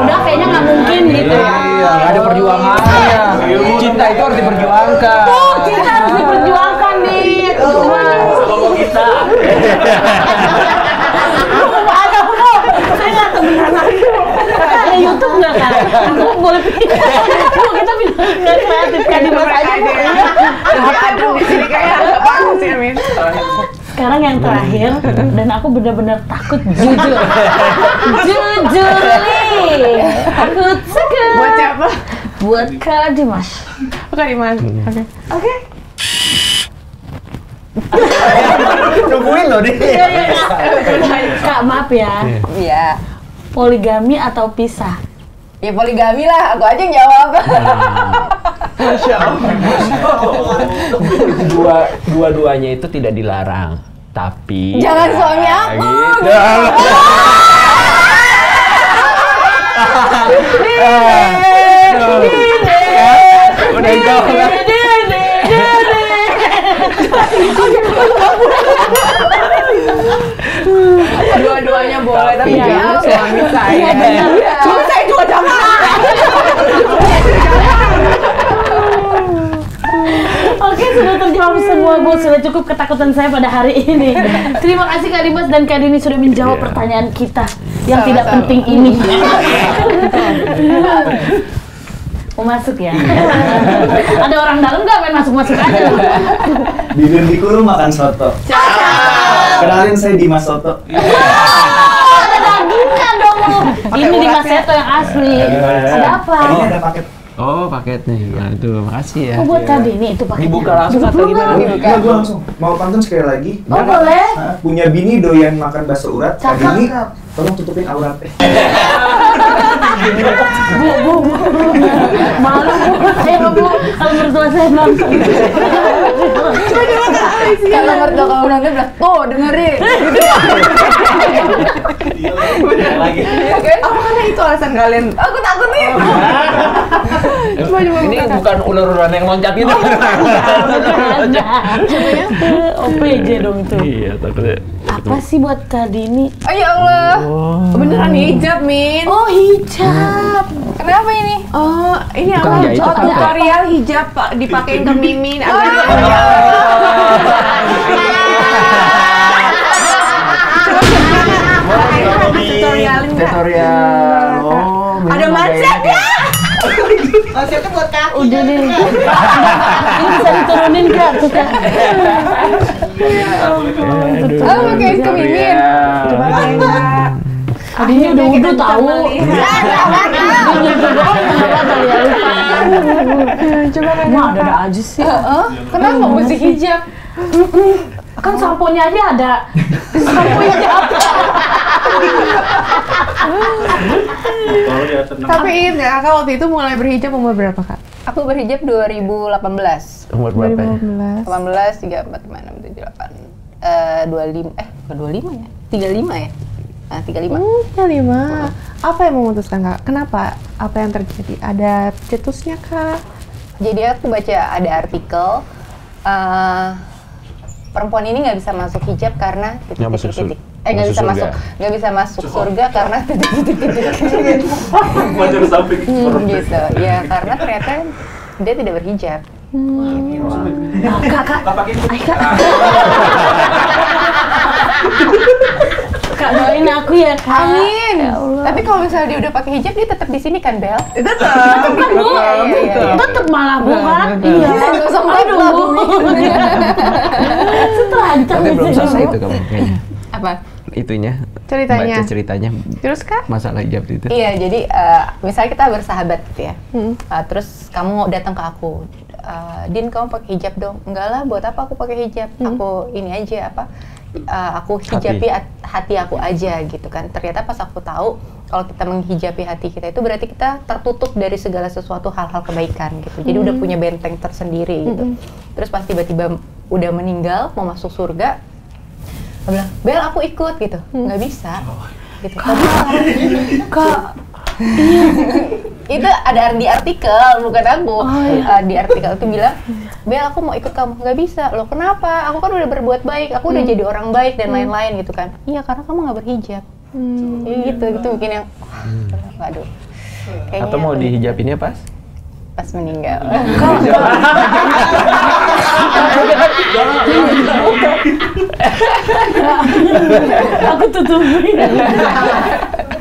Udah kayaknya nggak mungkin gitu. Iya, nggak ada perjuangannya. Cinta itu harus diperjuangkan. Cinta harus diperjuangkan nih. Ngomong kita. Ada Bu. Saya nggak kebenaran lagi. Ada YouTube nggak Kak? Aku boleh pilih. Kita pilih nggak kreatif Kak Dimas aja Bu. Aduh, di sini kayak apa sih, Amin? Sekarang yang terakhir, dan aku benar-benar takut jujur. Jujur nih. Takut sekali. Buat siapa? Buat Kak Dimas. Kak Dimas. Oke. Oke. Nungguin loh nih. Kak, maaf ya. Iya. Poligami atau pisah? Ya poligami lah, aku aja yang jawab. Dua-duanya itu tidak dilarang, tapi Jangan suami aku. Gitu. Udah jauh lah. Dua-duanya boleh, tapi Iya. jangan suami saya. Suami saya juga jangan. Oke, sudah terjawab semua Bu. Sudah cukup ketakutan saya pada hari ini. Terima kasih Kak Dimas dan Kak Dini sudah menjawab pertanyaan kita yang tidak Sama-sama. penting ini. Mau masuk ya? Ada orang dalam nggak main masuk-masuk aja? Bibir dikurung makan soto. Kenalin saya Dimas Soto. Ada dagingnya dong lu. Ini Dimas Seto yang asli. Ada apa? Ini ada paket. Oh, paketnya. Nah, itu makasih ya. Oh, buat Kak Dini itu pakai. Dibuka langsung atau gimana? Enggak, gue langsung mau pantun sekali lagi. Oh, boleh. Hah? Punya bini doyan makan bakso urat. Kak Cakep. Dini, tolong tutupin aurat. Malu Bu. Ayo Bu, kalau mertua saya nonton. Kalau mertua kamu nanti bilang, tuh dengerin. Lagi. Apa karena itu alasan kalian? Aku takut nih. Ini bukan ular-ularan yang loncat itu. OPJ dong itu. Iya, takutnya. Apa sih buat Kak Dini? Oh ya Allah. Beneran hijab, Min. Oh, hijab. Kenapa ini? Oh, ini Tukang apa? jahit Oh, apa? tutorial hijab Pak dipakein ke Mimin agar tutorialin nggak? Tutorial. Oh, Ada mindset ya? Udah deh. Ini bisa diturunin Kak, tuh Kak. Oh, pakai ke Mimin. Coba Kak. Tadinya udah wudhu tahu. Coba Kak. Wah, ada aja sih. Kenapa mesti hijab? Kan samponya aja ada. Samponya aja apa? Tapi ingat nggak, Kakak waktu itu mulai berhijab umur berapa, Kak? Aku berhijab 2018. Umur berapa ya? 2015. 18, 34, 36, 78, 25, bukan 25 ya? 35 ya? Nah, 35. Ya 5. Apa yang memutuskan, Kak? Kenapa? Apa yang terjadi? Ada cetusnya, Kak? Jadi aku baca ada artikel, perempuan ini nggak bisa masuk hijab karena Nggak masuk surga. nggak bisa Masuk masuk, nggak bisa masuk surga karena titik. Baca di samping. Gitu. Ya karena ternyata dia tidak berhijab. Kak. doain aku ya Kak. Amin. Ya Allah. Tapi kalau misalnya dia udah pakai hijab, dia tetap di sini kan, Bel? Tetap. Tetep malah Bu kan? Betul. Iya. Nggak usah melek lah, Bu. Setelah Tapi belum selesai itu kamu kayaknya. Apa? Itunya. Ceritanya. Baca ceritanya. Terus Kak? Masalah hijab itu. Iya, jadi misalnya kita bersahabat gitu ya. Terus kamu datang ke aku, Din kamu pakai hijab dong. Enggak lah, buat apa aku pakai hijab? Aku ini aja aku hijabi hati aku aja gitu kan. Ternyata pas aku tahu kalau kita menghijabi hati kita itu berarti kita tertutup dari segala sesuatu hal-hal kebaikan gitu. Jadi udah punya benteng tersendiri gitu. Terus pas tiba-tiba udah meninggal mau masuk surga, aku bilang, Bel aku ikut gitu. Nggak bisa gitu. Nggak bisa. Kak. Itu ada di artikel, bukan aku. Di artikel itu bilang, Bel aku mau ikut kamu. Nggak bisa. Loh kenapa? Aku kan udah berbuat baik, aku udah jadi orang baik dan lain-lain gitu kan. Iya karena kamu nggak berhijab. Gitu bikin yang waduh. Kayaknya Atau mau dihijabinnya pas meninggal. Aku tutupin.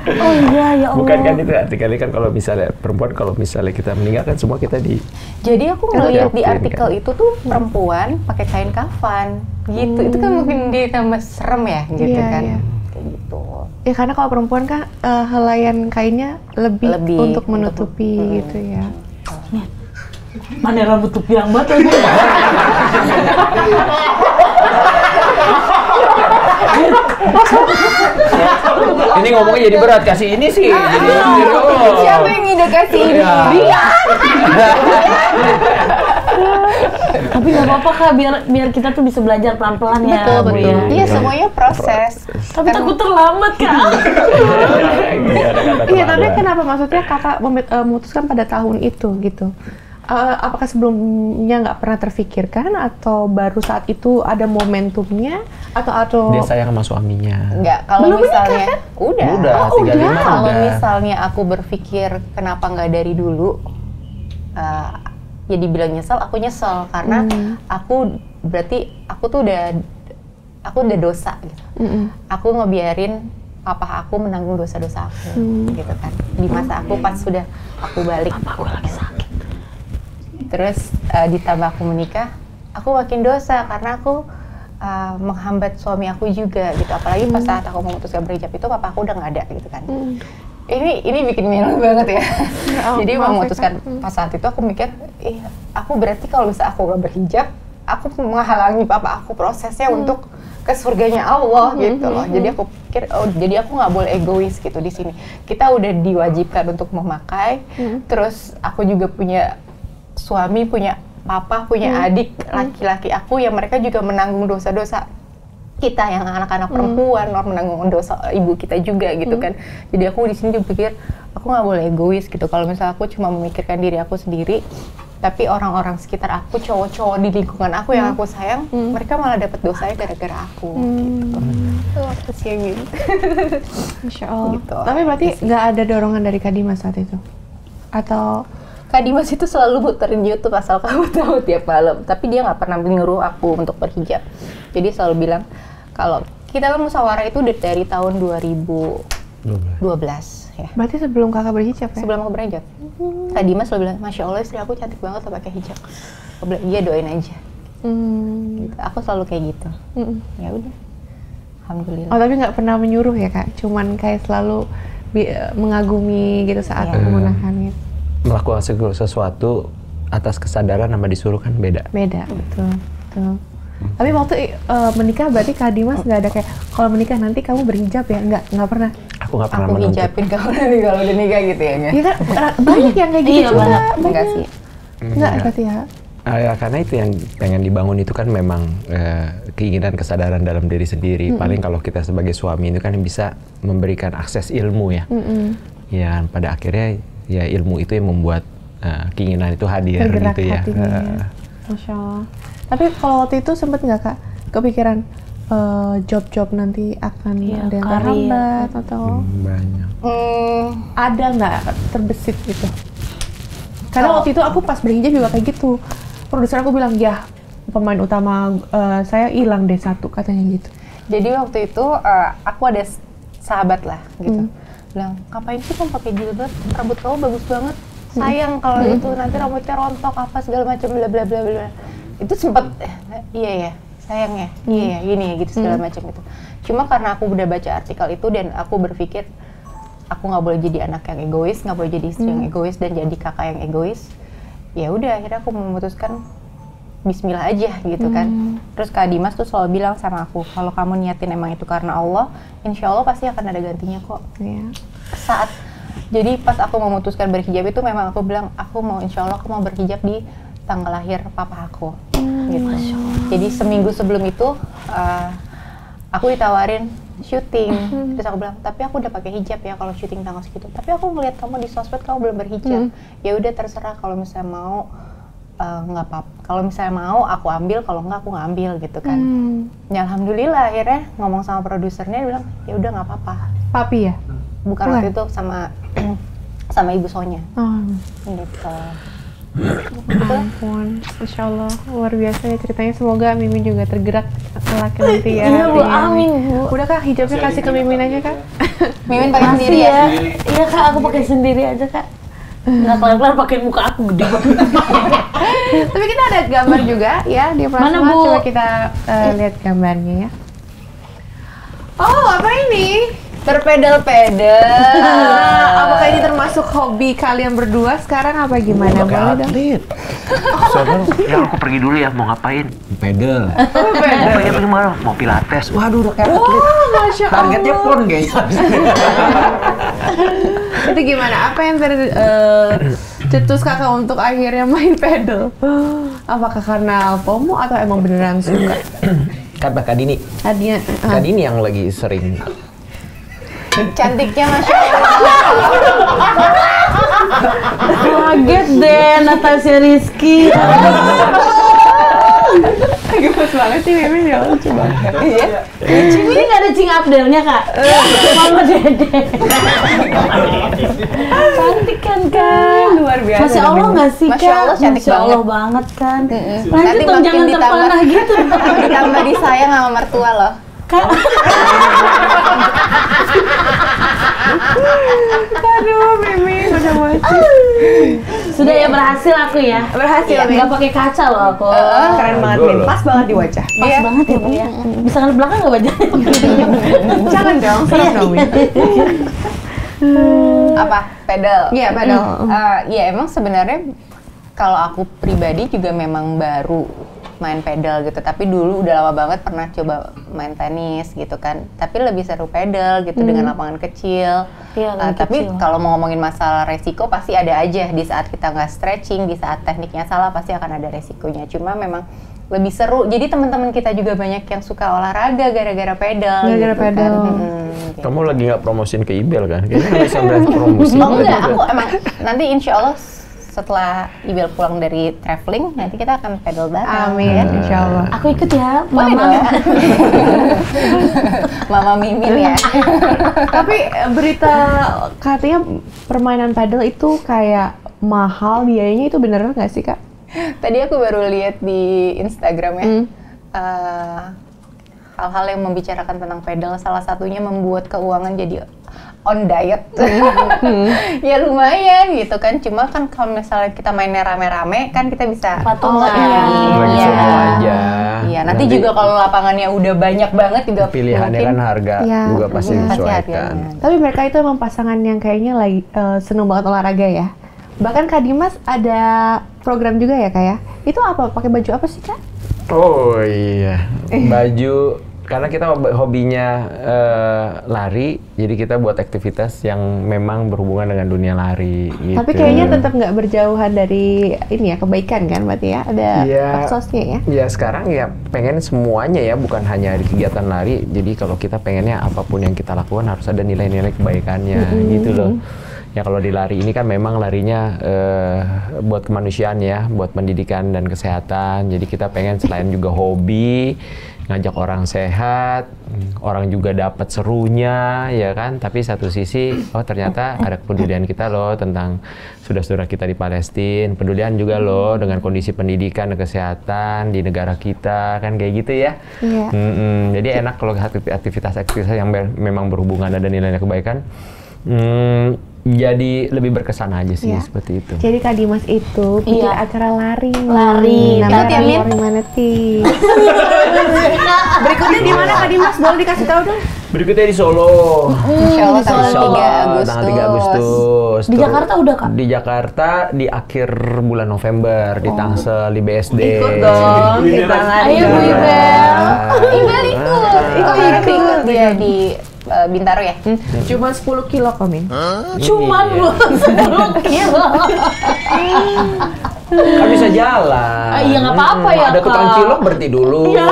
Oh iya ya Allah. Bukan kan itu artikelnya kan kalau misalnya perempuan kalau misalnya kita meninggal kan semua kita di Jadi aku ngeliat di Dihapus, artikel kan? itu tuh perempuan pakai kain kafan gitu. Itu kan mungkin ditambah serem ya gitu Iya, kan. iya. Kayak gitu. Ya karena kalau perempuan kan helaian kainnya lebih untuk menutupi gitu ya. Mana rambut tuh pirang banget lagi. ini ngomongnya jadi berat kasih ini sih. Siapa yang ngide kasih ini? Dia. Tapi nggak apa-apa Kak, biar kita tuh bisa belajar pelan-pelan ya. Betul. Ya. Iya semuanya proses. Tapi takut terlambat Kak. Iya, tapi kenapa maksudnya kakak memutuskan pada tahun itu gitu? Apakah sebelumnya nggak pernah terfikirkan atau baru saat itu ada momentumnya atau Dia sayang sama suaminya. Enggak, kalau Belum misalnya menikah, Udah, 35 kalau udah. misalnya aku berpikir kenapa nggak dari dulu, ya dibilang nyesel, aku nyesel karena aku tuh udah dosa gitu. Aku ngebiarin papa aku menanggung dosa-dosa aku, gitu kan. Di masa aku pas sudah aku balik. Papa aku lagi sakit. Terus ditambah aku menikah, aku makin dosa karena aku menghambat suami aku juga gitu. Apalagi pas saat aku memutuskan berhijab itu papa aku udah nggak ada gitu kan. Ini bikin milu banget ya. Jadi memutuskan pas saat itu aku mikir, aku berarti kalau bisa aku nggak berhijab, aku menghalangi papa aku prosesnya untuk ke surganya Allah gitu loh. Jadi aku pikir, jadi aku nggak boleh egois gitu di sini. Kita udah diwajibkan untuk memakai, terus aku juga punya suami, punya papa, punya adik laki-laki aku yang mereka juga menanggung dosa-dosa kita yang anak-anak perempuan, menanggung dosa ibu kita juga gitu kan. Jadi aku di sini juga pikir aku nggak boleh egois gitu. Kalau misalnya aku cuma memikirkan diri aku sendiri, tapi orang-orang sekitar aku, cowok-cowok di lingkungan aku yang aku sayang, mereka malah dapat dosanya gara-gara aku. Gitu. Aku sih yang gitu. Masya Allah. Gitu. Tapi berarti nggak ada dorongan dari Kak Dimas saat itu? Atau Kak Dimas itu selalu muterin YouTube asal kamu tahu tiap malam, tapi dia nggak pernah menyuruh aku untuk berhijab. Jadi selalu bilang kalau kita kan musyawarah itu dari tahun 2012 ya. berarti sebelum kakak berhijab ya? Sebelum aku berhijab, Kak Dimas selalu bilang, Masya Allah istri aku cantik banget loh pakai hijab. Aku bilang, iya doain aja. Gitu. Aku selalu kayak gitu. Ya udah, alhamdulillah. Oh tapi nggak pernah menyuruh ya Kak? Cuman kayak selalu mengagumi gitu saat menggunakan gitu? Melakukan segala sesuatu atas kesadaran sama disuruh kan beda. Beda, betul. Tapi waktu menikah berarti Kak Dimas nggak ada kayak kalau menikah nanti kamu berhijab ya? Nggak pernah? Aku nggak pernah Aku menuntut. hijabin kamu nanti kalau udah nikah gitu ya nggak? Iya kan banyak yang kayak gitu Iya, juga. Enggak sih. Enggak berarti ya? Ya, karena itu yang pengen dibangun itu kan memang keinginan kesadaran dalam diri sendiri. Paling kalau kita sebagai suami itu kan bisa memberikan akses ilmu ya. Ya pada akhirnya ya ilmu itu yang membuat keinginan itu hadir Bergerak gitu ya. hatinya. Masya Allah. Tapi kalau waktu itu sempet nggak Kak kepikiran job-job nanti akan ada yang karir. terhambat atau Banyak. ada nggak terbesit gitu? Karena waktu itu aku pas berhijab juga kayak gitu. Produser aku bilang, ya pemain utama saya hilang deh satu katanya gitu. Jadi waktu itu aku ada sahabat lah gitu. Bilang, ngapain sih kamu pakai jilbab? Rambut kamu bagus banget. Sayang kalau itu nanti rambutnya rontok apa segala macam bla bla bla bla. Itu sempat iya ya, sayang ya. Iya ya, gini ya gitu segala macam itu. Cuma karena aku udah baca artikel itu dan aku berpikir aku nggak boleh jadi anak yang egois, nggak boleh jadi istri yang egois dan jadi kakak yang egois. Ya udah akhirnya aku memutuskan Bismillah aja gitu kan. Terus Kak Dimas tuh selalu bilang sama aku, kalau kamu niatin emang itu karena Allah, insya Allah pasti akan ada gantinya kok. Jadi pas aku memutuskan berhijab itu memang aku bilang, aku mau insya Allah aku mau berhijab di tanggal lahir papa aku. Gitu. Jadi seminggu sebelum itu aku ditawarin syuting. Terus aku bilang, tapi aku udah pakai hijab ya kalau syuting tanggal segitu. Tapi aku ngeliat kamu di sosmed kamu belum berhijab. Ya udah terserah, kalau misalnya mau nggak apa-apa. Kalau misalnya mau aku ambil, kalau nggak aku ngambil gitu kan. Ya alhamdulillah akhirnya ngomong sama produsernya, dia bilang ya udah nggak apa-apa. Papi ya? Bukan waktu itu sama Ibu Sonya. Gitu. Ampun, Masya Allah, luar biasa ya ceritanya. Semoga Mimin juga tergerak laki nanti ya. Iya Bu, amin Bu. Udah Kak, hijabnya kasih ke Mimin aja Kak. Mimin pakai Masih sendiri ya? Iya Kak, aku pakai sendiri aja Kak. Nggak kelar-kelar pakai muka aku gede banget. Tapi kita ada gambar juga ya di plasma. Mana, Bu? Coba kita lihat gambarnya ya. Oh, apa ini? Berpedal-pedal. Apakah ini termasuk hobi kalian berdua sekarang apa gimana? Boleh dong? atlet. Ya aku pergi dulu ya, mau ngapain? Pedal. Mau pergi mana? Mau pilates. Waduh, udah kayak atlet. Masya Allah. Targetnya pon kayaknya. Itu gimana? Apa yang tercetus kakak untuk akhirnya main pedal? Apakah karena FOMO atau emang beneran suka? Kata Kak Dini. Tadinya Kak Dini yang lagi sering. Cantiknya Masya Allah. Kaget deh Natasha Rizky. gemes banget sih Mimin ya, lucu banget. Iya. Ini nggak ada Cing Abdelnya Kak? Mama Dede. Cantik kan Kak? Luar biasa. Masya Allah nggak sih Kak? Masya Allah, cantik Masya Allah banget kan. Lanjut Nanti dong, makin jangan terpanah gitu. Ditambah disayang sama mertua loh. Kak. Aduh, Mimin, udah mati. Sudah ya, berhasil aku ya. Berhasil, Ya, Min. nggak pakai kaca loh aku. Keren banget, Min. Pas banget di wajah. Pas banget ya Bu ya. Bisa ke belakang nggak wajahnya? Jangan dong, serem dong, Min. Apa? Pedal? Iya, pedal. Iya, emang sebenarnya kalau aku pribadi juga memang baru main pedal gitu, tapi dulu udah lama banget pernah coba main tenis gitu kan, tapi lebih seru pedal gitu dengan lapangan kecil. Iya, Tapi kecil. kalau mau ngomongin masalah resiko pasti ada aja, di saat kita nggak stretching, di saat tekniknya salah pasti akan ada resikonya. Cuma memang lebih seru, jadi teman-teman kita juga banyak yang suka olahraga gara-gara pedal. Gara-gara gitu pedal. Kan. Gitu. Kamu lagi nggak promosin ke Ibel kan? Kayaknya nggak bisa berarti promosi. Oh enggak, aku emang nanti insya Allah setelah Ibel pulang dari traveling, nanti kita akan pedal bareng. Amin, insya Allah. Aku ikut ya, Boleh Mama. dong. Mama Mimin ya. Tapi berita katanya permainan padel itu kayak mahal biayanya, itu beneran nggak sih Kak? Tadi aku baru lihat di Instagram ya. Hal-hal yang membicarakan tentang pedal, salah satunya membuat keuangan jadi on diet. Ya lumayan gitu kan, cuma kan kalau misalnya kita mainnya rame-rame kan kita bisa Patungan. Lagi Iya. FOMO aja. Iya, nanti juga kalau lapangannya udah banyak banget juga Pilihannya mungkin kan harga Iya, juga pasti pasti disesuaikan. harganya. Tapi mereka itu emang pasangan yang kayaknya lagi seneng banget olahraga ya. Bahkan Kak Dimas ada program juga ya Kak ya? Itu apa? Pakai baju apa sih Kak? Oh iya, baju. Karena kita hobinya lari, jadi kita buat aktivitas yang memang berhubungan dengan dunia lari. Gitu. Tapi kayaknya tetap nggak berjauhan dari ini ya, kebaikan kan berarti ya? Ada Iya. aksosnya ya? Ya sekarang ya pengen semuanya ya, bukan hanya di kegiatan lari. Jadi kalau kita pengennya apapun yang kita lakukan harus ada nilai-nilai kebaikannya gitu loh. Ya kalau di lari ini kan memang larinya buat kemanusiaan ya, buat pendidikan dan kesehatan. Jadi kita pengen selain juga hobi, ngajak orang sehat, orang juga dapat serunya, ya kan? Tapi satu sisi, oh ternyata ada kepedulian kita loh tentang saudara-saudara kita di Palestina, pedulian juga loh dengan kondisi pendidikan dan kesehatan di negara kita, kan kayak gitu ya. Iya. Jadi enak kalau aktivitas-aktivitas yang memang berhubungan ada nilai kebaikan. Jadi lebih berkesan aja sih seperti itu. Jadi Kak Dimas itu bikin acara lari. Tapi Lari Maneti. Berikutnya di mana Kak Dimas? Boleh dikasih tahu dong? Berikutnya di Solo. Insya Allah tanggal Insya 3 Allah, Agustus. tanggal 3 Agustus. Di Jakarta udah, Kak? Di Jakarta di akhir bulan November di Tangsel di BSD. Ikut dong, kita lari. Ayo, Bu Ibel. Ibel ikut dia di Bintaro ya. Cuma 10 kilo kok, Min. Cuman Iya. 10 kilo. Kan bisa jalan. Iya nggak apa-apa ya, Ada tukang Kak. cilok berhenti dulu. Iya.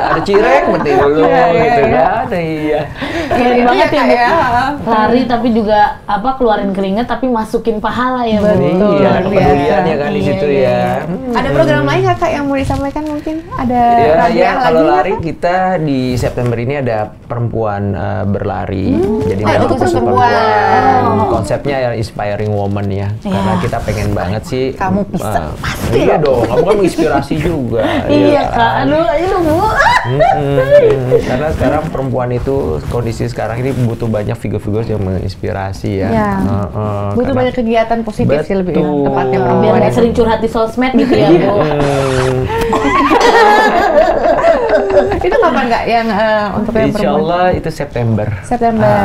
Ada cireng berhenti dulu. Gitu kan. Iya. Keren banget ya, Bu. ya. Lari tapi juga keluarin keringat tapi masukin pahala ya, Bu. Iya, luar kepedulian ya kan di Iya, situ iya. ya. Ada program lain nggak Kak yang mau disampaikan mungkin? Ada Ya, rangkaian kalau lagi lari nggak, Kak? kita di September ini ada perempuan berlari. Jadi Oh, memang itu khusus perempuan. Konsepnya ya inspiring woman ya. Karena kita pengen banget sih. Kamu bisa, Iya dong, kamu kan menginspirasi juga. Iya, ya Kak. Aduh, ayo Bu. Karena sekarang perempuan itu kondisi sekarang ini butuh banyak figur-figur yang menginspirasi ya. Ya. Butuh Karena- banyak kegiatan positif sih lebih Betul. tepatnya Biar perempuan nggak itu. sering curhat di sosmed gitu ya, Bu. Itu kapan nggak yang untuk yang Insya perempuan? Allah itu September. September.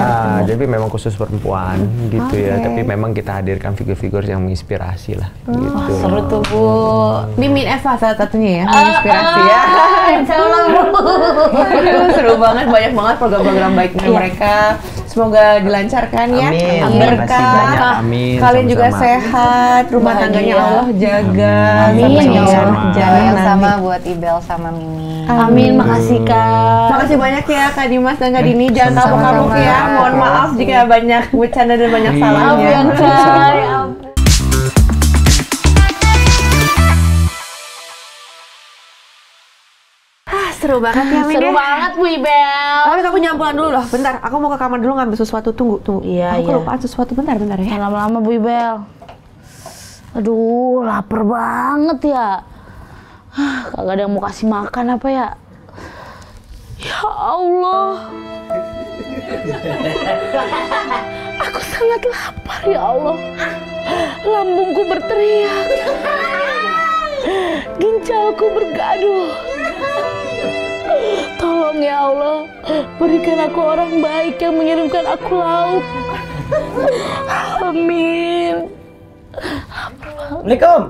Jadi memang khusus perempuan gitu ya. Oke. Tapi memang kita hadirkan figur-figur yang menginspirasi lah. Gitu. Seru tuh, Bu. Mimin Eva salah satunya ya, menginspirasi ya. Insya Allah, Bu. Aduh, seru banget, banyak banget program-program baiknya Iya. mereka. Semoga dilancarkan ya. Amin. Berkah. Terima kasih banyak. Amin. Kalian juga Sama-sama. sehat, rumah Bahagia. tangganya Allah jaga. Amin. Sampai Ya insya Allah Allah. jalan Yang nanti. sama buat Ibel sama Mimi. Amin, makasih, Kak. Makasih banyak ya Kak Dimas dan Kak Dini. Jangan Sama-sama. kapok-kapok ya. Mohon maaf jika banyak bercanda dan banyak Iya. salahnya. Maaf ya, Kak. Ya ampun. Seru banget ya Min Seru ya. banget, Bu Ibel. Tapi kamu jangan pulang dulu loh. Bentar, aku mau ke kamar dulu ngambil sesuatu. Tunggu. Iya, Aku iya. kelupaan sesuatu. Bentar ya. Jangan lama-lama, Bu Ibel. Aduh, lapar banget ya. Kagak ada yang mau kasih makan apa ya? Ya Allah. Aku sangat lapar ya Allah. Lambungku berteriak. Ginjalku bergaduh. Tolong ya Allah, berikan aku orang baik yang mengirimkan aku lauk. Amin. Assalamualaikum.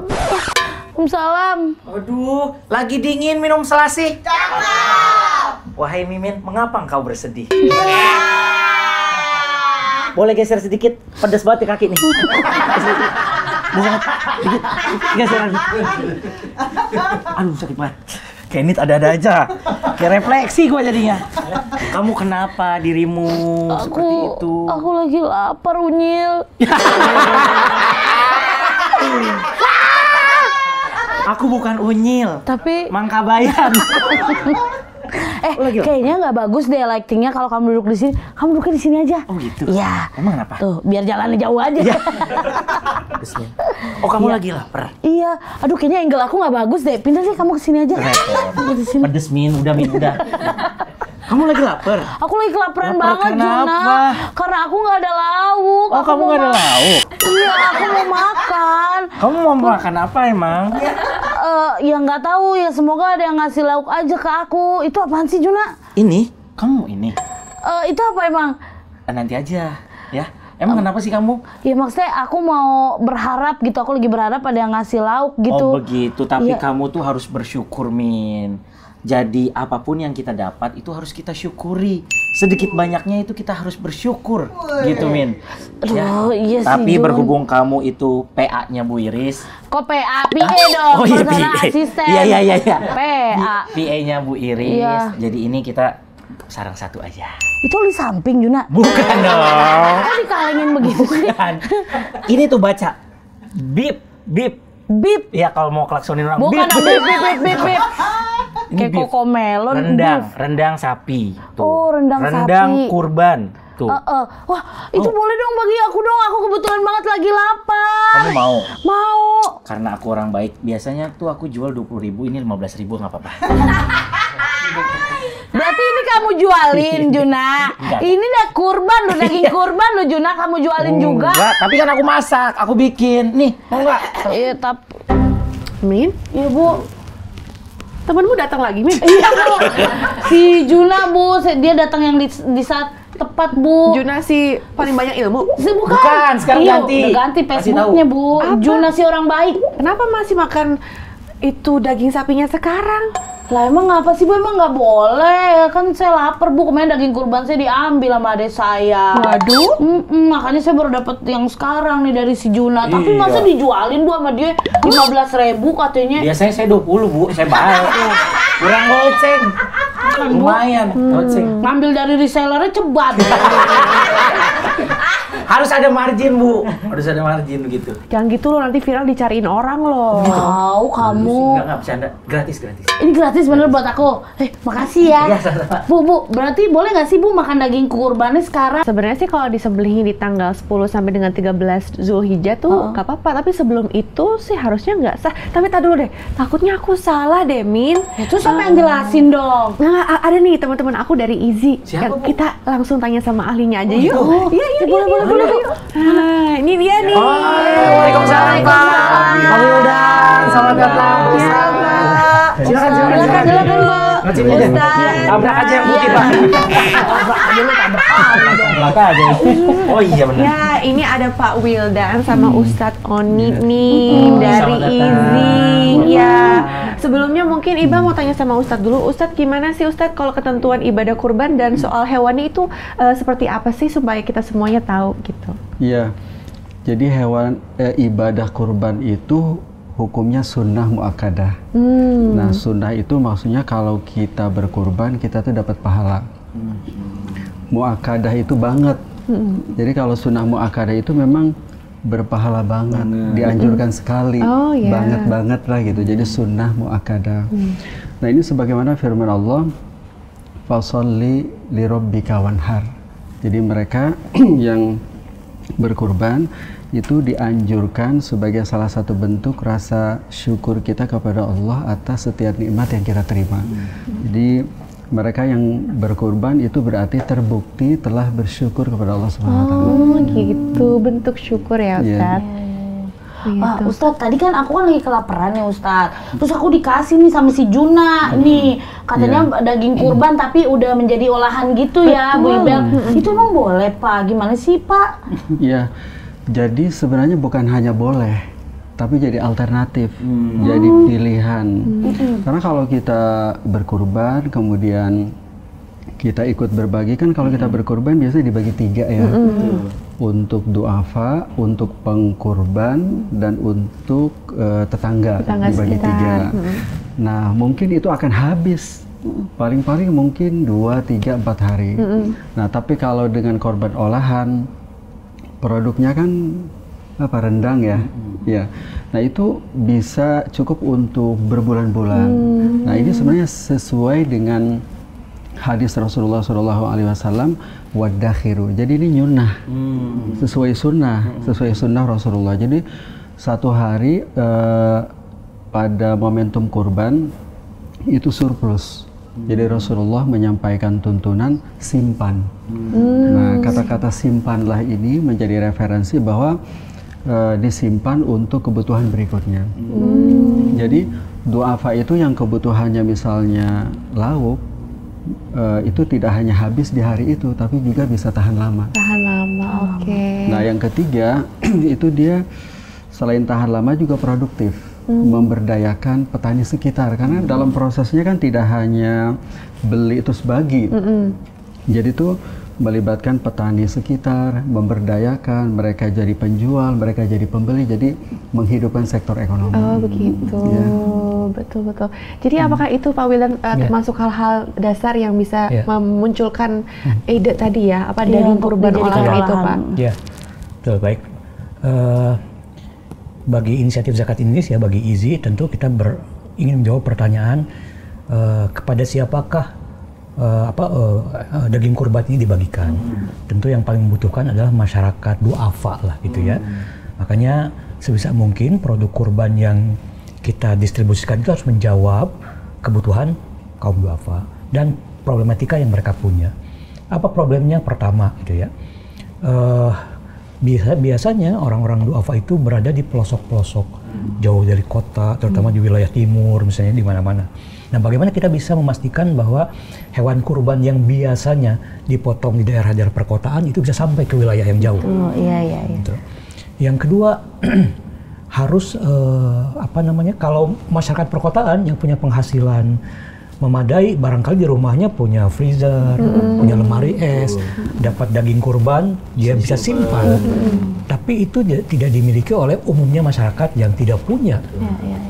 Waalaikumsalam. Aduh, lagi dingin minum selasi. Cakep. Wahai Mimin, mengapa engkau bersedih? Boleh geser sedikit, pedas banget di kaki nih. Geser lagi. Aduh, sakit banget. Kayak ini ada-ada aja. Kayak refleksi gua jadinya. Kamu kenapa dirimu seperti itu? Aku lagi lapar, Unyil. Aku bukan Unyil, Tapi Mangkabayan. kayaknya nggak bagus deh lightingnya kalau kamu duduk di sini. Kamu duduknya di sini aja. Oh gitu? Iya. Emang kenapa? Tuh, biar jalannya jauh aja. Bismillah. Oh, kamu lagi lapar? Iya. Aduh, kayaknya angle aku nggak bagus deh. Pindah sih kamu ke sini aja. Repot. Di sini. Pedes Min, udah. Kamu lagi lapar? Aku lagi kelaparan Lapar banget, kenapa? Juna. Karena aku nggak ada lauk. Oh, Aku kamu mau nggak ada ma- lauk? Iya, aku mau makan. Kamu mau makan apa emang? Ya nggak tahu ya. Semoga ada yang ngasih lauk aja ke aku. Itu apaan sih, Juna? Ini? Kamu ini? Itu apa emang? Nanti aja, ya. Emang kenapa sih kamu? Ya maksudnya aku mau berharap gitu. Aku lagi berharap ada yang ngasih lauk gitu. Oh begitu, tapi Iya. kamu tuh harus bersyukur, Min. Jadi apapun yang kita dapat itu harus kita syukuri. Sedikit banyaknya itu kita harus bersyukur, gitu Min. Aduh, iya sih, Tapi Jun. berhubung kamu itu PA-nya Bu Iris. Kok PA? PA dong, Oh iya, personal PA. asisten. Iya. PA. PA-nya Bu Iris. Iya. Jadi ini kita sarang satu aja. Itu di samping, Juna. Bukan dong. Kok dikalengin begitu sih? Bukan. Ini tuh baca bip. Bip. Ya kalau mau klaksonin orang Bukan bip. dong, bip. Kayak beef. kokomelon, Rendang sapi. Tuh. Oh, rendang Rendang sapi. kurban. Tuh. Wah, itu boleh dong bagi aku dong. Aku kebetulan banget lagi lapar. Kamu mau? Mau. Karena aku orang baik. Biasanya tuh aku jual 20.000, ini 15.000 nggak apa-apa. Berarti ini kamu jualin, Juna. Enggak. Ini udah kurban, lo daging kurban lo, Juna. Kamu jualin juga. Enggak, tapi kan aku masak, aku bikin. Nih, mau nggak? Iya, tapi... Min, Iya, Bu. temenmu datang lagi, Min. Iya, Bu. Si Juna, Bu. Dia datang yang di saat tepat, Bu. Juna si paling banyak ilmu. Bukan, sekarang Iya, ganti. udah ganti Kasih Facebooknya, tahu. Bu. Apa? Juna si orang baik. Kenapa masih makan itu daging sapinya sekarang? Lah emang ngapa sih Bu? Emang nggak boleh. Kan saya lapar, Bu. Kemarin daging kurban saya diambil sama adek saya. Waduh. Makanya saya baru dapat yang sekarang nih dari si Juna. Tapi Iya. masa dijualin Bu sama dia 15.000 katanya. Biasanya saya 20, Bu. Saya baik. Kurang goceng. Lumayan, goceng. Ngambil dari resellernya cebat. Harus ada margin, Bu. Harus ada margin begitu. Jangan gitu loh, nanti viral dicariin orang loh. Tahu kamu. Enggak bercanda. Gratis. Ini gratis bener buat aku. Makasih ya. Iya, sama-sama. Bu, berarti boleh nggak sih Bu makan daging kurbannya sekarang? Sebenarnya sih kalau disembelihin di tanggal 10 sampai dengan 13 Zulhijjah tuh nggak apa-apa, tapi sebelum itu sih harusnya nggak sah. Tapi tak dulu deh, takutnya aku salah deh, Min. Itu siapa yang jelasin dong? Nah, ada nih teman-teman aku dari Easy. Siapa, Bu? Kita langsung tanya sama ahlinya aja yuk. Oh, Iya, boleh. Nah, ini dia nih. Waalaikumsalam, Pak. Pak Wildan, selamat datang. Silakan, Silakan, Bu. Ngecip aja. Tabrak aja yang putih, Pak. Tabrak aja. Oh iya benar. Ya, ini ada Pak Wildan sama Ustadz Oni nih dari selamat datang. Easy. Ya, sebelumnya mungkin Iba mau tanya sama Ustadz dulu. Ustadz, gimana sih Ustadz kalau ketentuan ibadah kurban dan soal hewani itu seperti apa sih supaya kita semuanya tahu gitu? Iya, jadi ibadah kurban itu hukumnya sunnah muakkadah. Nah, sunnah itu maksudnya kalau kita berkurban kita tuh dapat pahala. Muakkadah itu banget. Jadi kalau sunnah muakkadah itu memang berpahala banget, dianjurkan sekali, Oh, ya. banget lah gitu. Jadi sunnah muakkadah. Nah, ini sebagaimana firman Allah, fasholli li rabbika wanhar. Jadi mereka yang berkurban itu dianjurkan sebagai salah satu bentuk rasa syukur kita kepada Allah atas setiap nikmat yang kita terima. Jadi mereka yang berkurban itu berarti terbukti telah bersyukur kepada Allah Subhanahu wa taala. Oh, gitu. Bentuk syukur ya, Iya. Ustadz. Wah, Ustadz, tadi kan aku kan lagi kelaparan ya Ustadz. Terus aku dikasih nih sama si Juna nih, katanya daging kurban tapi udah menjadi olahan gitu ya, Bu Ibel. Itu emang boleh Pak? Gimana sih Pak? Iya. Jadi sebenarnya bukan hanya boleh, tapi jadi alternatif, jadi pilihan. Karena kalau kita berkurban, kemudian kita ikut berbagi, kan kalau kita berkurban biasanya dibagi 3 ya. Untuk duafa, untuk pengkurban, dan untuk tetangga dibagi sekitar. 3. Nah, mungkin itu akan habis. Paling-paling mungkin 2, 3, 4 hari. Nah, tapi kalau dengan korban olahan, produknya kan rendang ya. Ya. Nah, itu bisa cukup untuk berbulan-bulan. Nah, ini sebenarnya sesuai dengan hadis Rasulullah SAW, wadakhiru. Jadi ini nyunnah. Sesuai sunnah Rasulullah. Jadi satu hari pada momentum kurban itu surplus. Jadi Rasulullah menyampaikan tuntunan simpan. Nah, kata-kata simpanlah ini menjadi referensi bahwa disimpan untuk kebutuhan berikutnya. Jadi duafa itu yang kebutuhannya misalnya lauk, itu tidak hanya habis di hari itu, tapi juga bisa tahan lama. Tahan lama, oke. Nah, yang ketiga itu dia selain tahan lama juga produktif. Memberdayakan petani sekitar, karena dalam prosesnya kan tidak hanya beli terus bagi. Jadi itu melibatkan petani sekitar, memberdayakan, mereka jadi penjual, mereka jadi pembeli, jadi menghidupkan sektor ekonomi. Oh, begitu. Ya. Betul. Jadi apakah itu Pak Wildan termasuk hal-hal dasar yang bisa memunculkan ide tadi ya, apa daging kurban olahan itu, Pak? Ya, betul, baik. Bagi inisiatif Zakat Indonesia, bagi Easy, tentu kita ingin menjawab pertanyaan kepada siapakah daging kurban ini dibagikan. Tentu yang paling membutuhkan adalah masyarakat duafa lah gitu ya. Makanya sebisa mungkin produk kurban yang kita distribusikan itu harus menjawab kebutuhan kaum duafa dan problematika yang mereka punya. Apa problemnya? Pertama gitu ya. Biasanya orang-orang duafa itu berada di pelosok-pelosok jauh dari kota, terutama di wilayah timur misalnya, di mana-mana. Nah, bagaimana kita bisa memastikan bahwa hewan kurban yang biasanya dipotong di daerah-daerah perkotaan itu bisa sampai ke wilayah yang jauh? Iya. Gitu. Yang kedua, harus kalau masyarakat perkotaan yang punya penghasilan memadai, barangkali di rumahnya punya freezer, punya lemari es, dapat daging kurban, dia bisa simpan. Tapi itu tidak dimiliki oleh umumnya masyarakat yang tidak punya.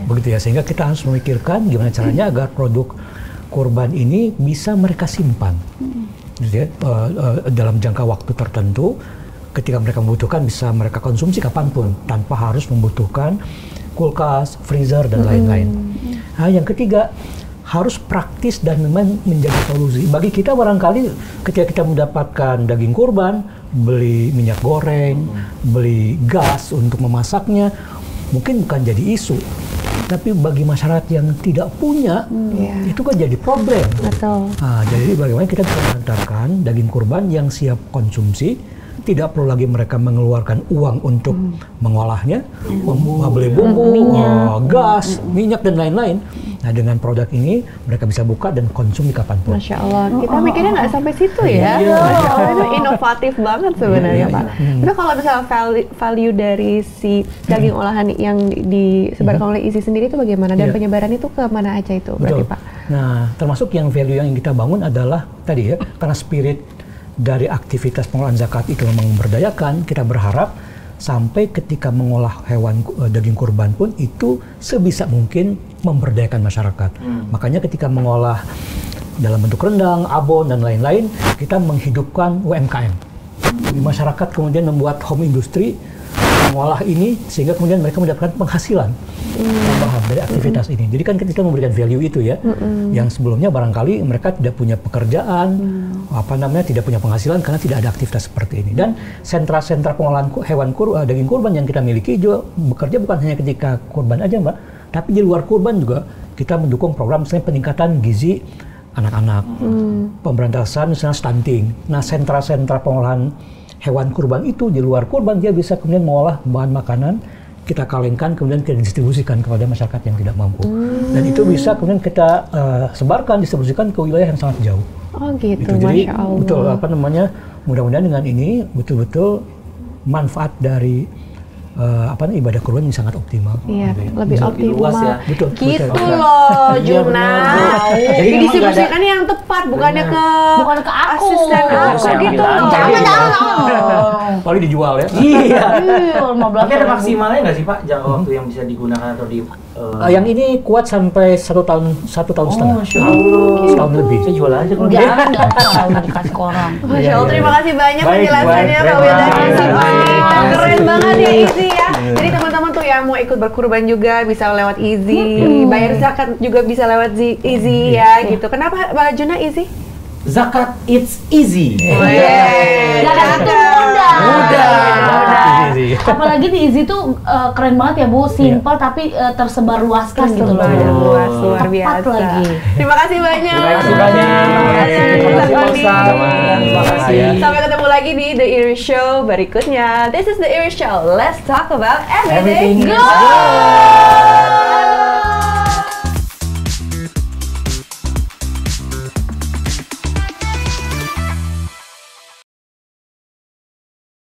Begitu ya, sehingga kita harus memikirkan gimana caranya agar produk kurban ini bisa mereka simpan. Gitu ya, dalam jangka waktu tertentu, ketika mereka membutuhkan bisa mereka konsumsi kapanpun, tanpa harus membutuhkan kulkas, freezer, dan lain-lain. Nah, yang ketiga, harus praktis dan memang menjadi solusi. Bagi kita barangkali ketika kita mendapatkan daging kurban, beli minyak goreng, beli gas untuk memasaknya, mungkin bukan jadi isu. Tapi bagi masyarakat yang tidak punya, itu kan jadi problem. Betul. Nah, jadi bagaimana kita bisa mengantarkan daging kurban yang siap konsumsi, tidak perlu lagi mereka mengeluarkan uang untuk mengolahnya, membeli bumbu, gas, minyak, dan lain-lain. Nah, dengan produk ini mereka bisa buka dan konsumsi kapanpun. Masya Allah, kita mikirnya nggak sampai situ ya. Masya Allah, itu inovatif banget sebenarnya Pak. Tapi kalau misalnya value dari si daging olahan yang disebarkan oleh IZI sendiri itu bagaimana? Dan penyebaran itu ke mana aja itu berarti Pak? Nah, termasuk yang value yang kita bangun adalah tadi ya, karena spirit dari aktivitas pengolahan zakat itu memang memberdayakan, kita berharap sampai ketika mengolah hewan daging kurban pun itu sebisa mungkin memberdayakan masyarakat. Makanya ketika mengolah dalam bentuk rendang, abon, dan lain-lain, kita menghidupkan UMKM. Masyarakat kemudian membuat home industry, mengolah ini, sehingga kemudian mereka mendapatkan penghasilan tambahan dari aktivitas ini. Jadi kan kita memberikan value itu ya, yang sebelumnya barangkali mereka tidak punya pekerjaan, tidak punya penghasilan karena tidak ada aktivitas seperti ini. Dan sentra-sentra pengolahan daging kurban yang kita miliki juga bekerja bukan hanya ketika kurban aja Mbak, tapi di luar kurban juga kita mendukung program misalnya peningkatan gizi anak-anak, pemberantasan misalnya stunting. Nah, sentra-sentra pengolahan hewan kurban itu di luar kurban dia bisa kemudian mengolah bahan makanan, kita kalengkan kemudian kita distribusikan kepada masyarakat yang tidak mampu. Dan itu bisa kemudian kita sebarkan, distribusikan ke wilayah yang sangat jauh. Oh gitu, Jadi, Masya Allah. betul, mudah-mudahan dengan ini betul-betul manfaat dari ibadah kurban ini sangat optimal. Iya, lebih optimal. Luas ya. Betul. Gitu betul. loh, Juna. Jadi Didistribusikan yang tepat, bukannya ke asisten aku gitu loh. Paling dijual ya. Iya. 15. Tapi ada maksimalnya nggak sih Pak jangka waktu yang bisa digunakan atau di? Yang ini kuat sampai 1 tahun setengah. Masya Allah. Setahun lebih. Saya jual aja kalau Jangan dikasih ke orang. Masya Allah, terima kasih banyak Baik, penjelasannya baik, Pak Wildan. terima kasih. Keren banget ya IZI ya. Jadi teman-teman tuh yang mau ikut berkurban juga bisa lewat IZI, bayar zakat juga bisa lewat IZI ya gitu. Kenapa Mbak Juna IZI? Zakat it's easy. Zakat itu mudah. Easy. Apalagi di IZI tuh keren banget ya Bu, simple tapi tersebar luaskan gitu loh. Luar biasa. Tepat lagi. Terima kasih banyak. Terima kasih banyak. Terima kasih. Terima kasih. Sampai ketemu lagi di The Iris Show berikutnya. This is The Iris Show. Let's talk about everything. Everything. Go!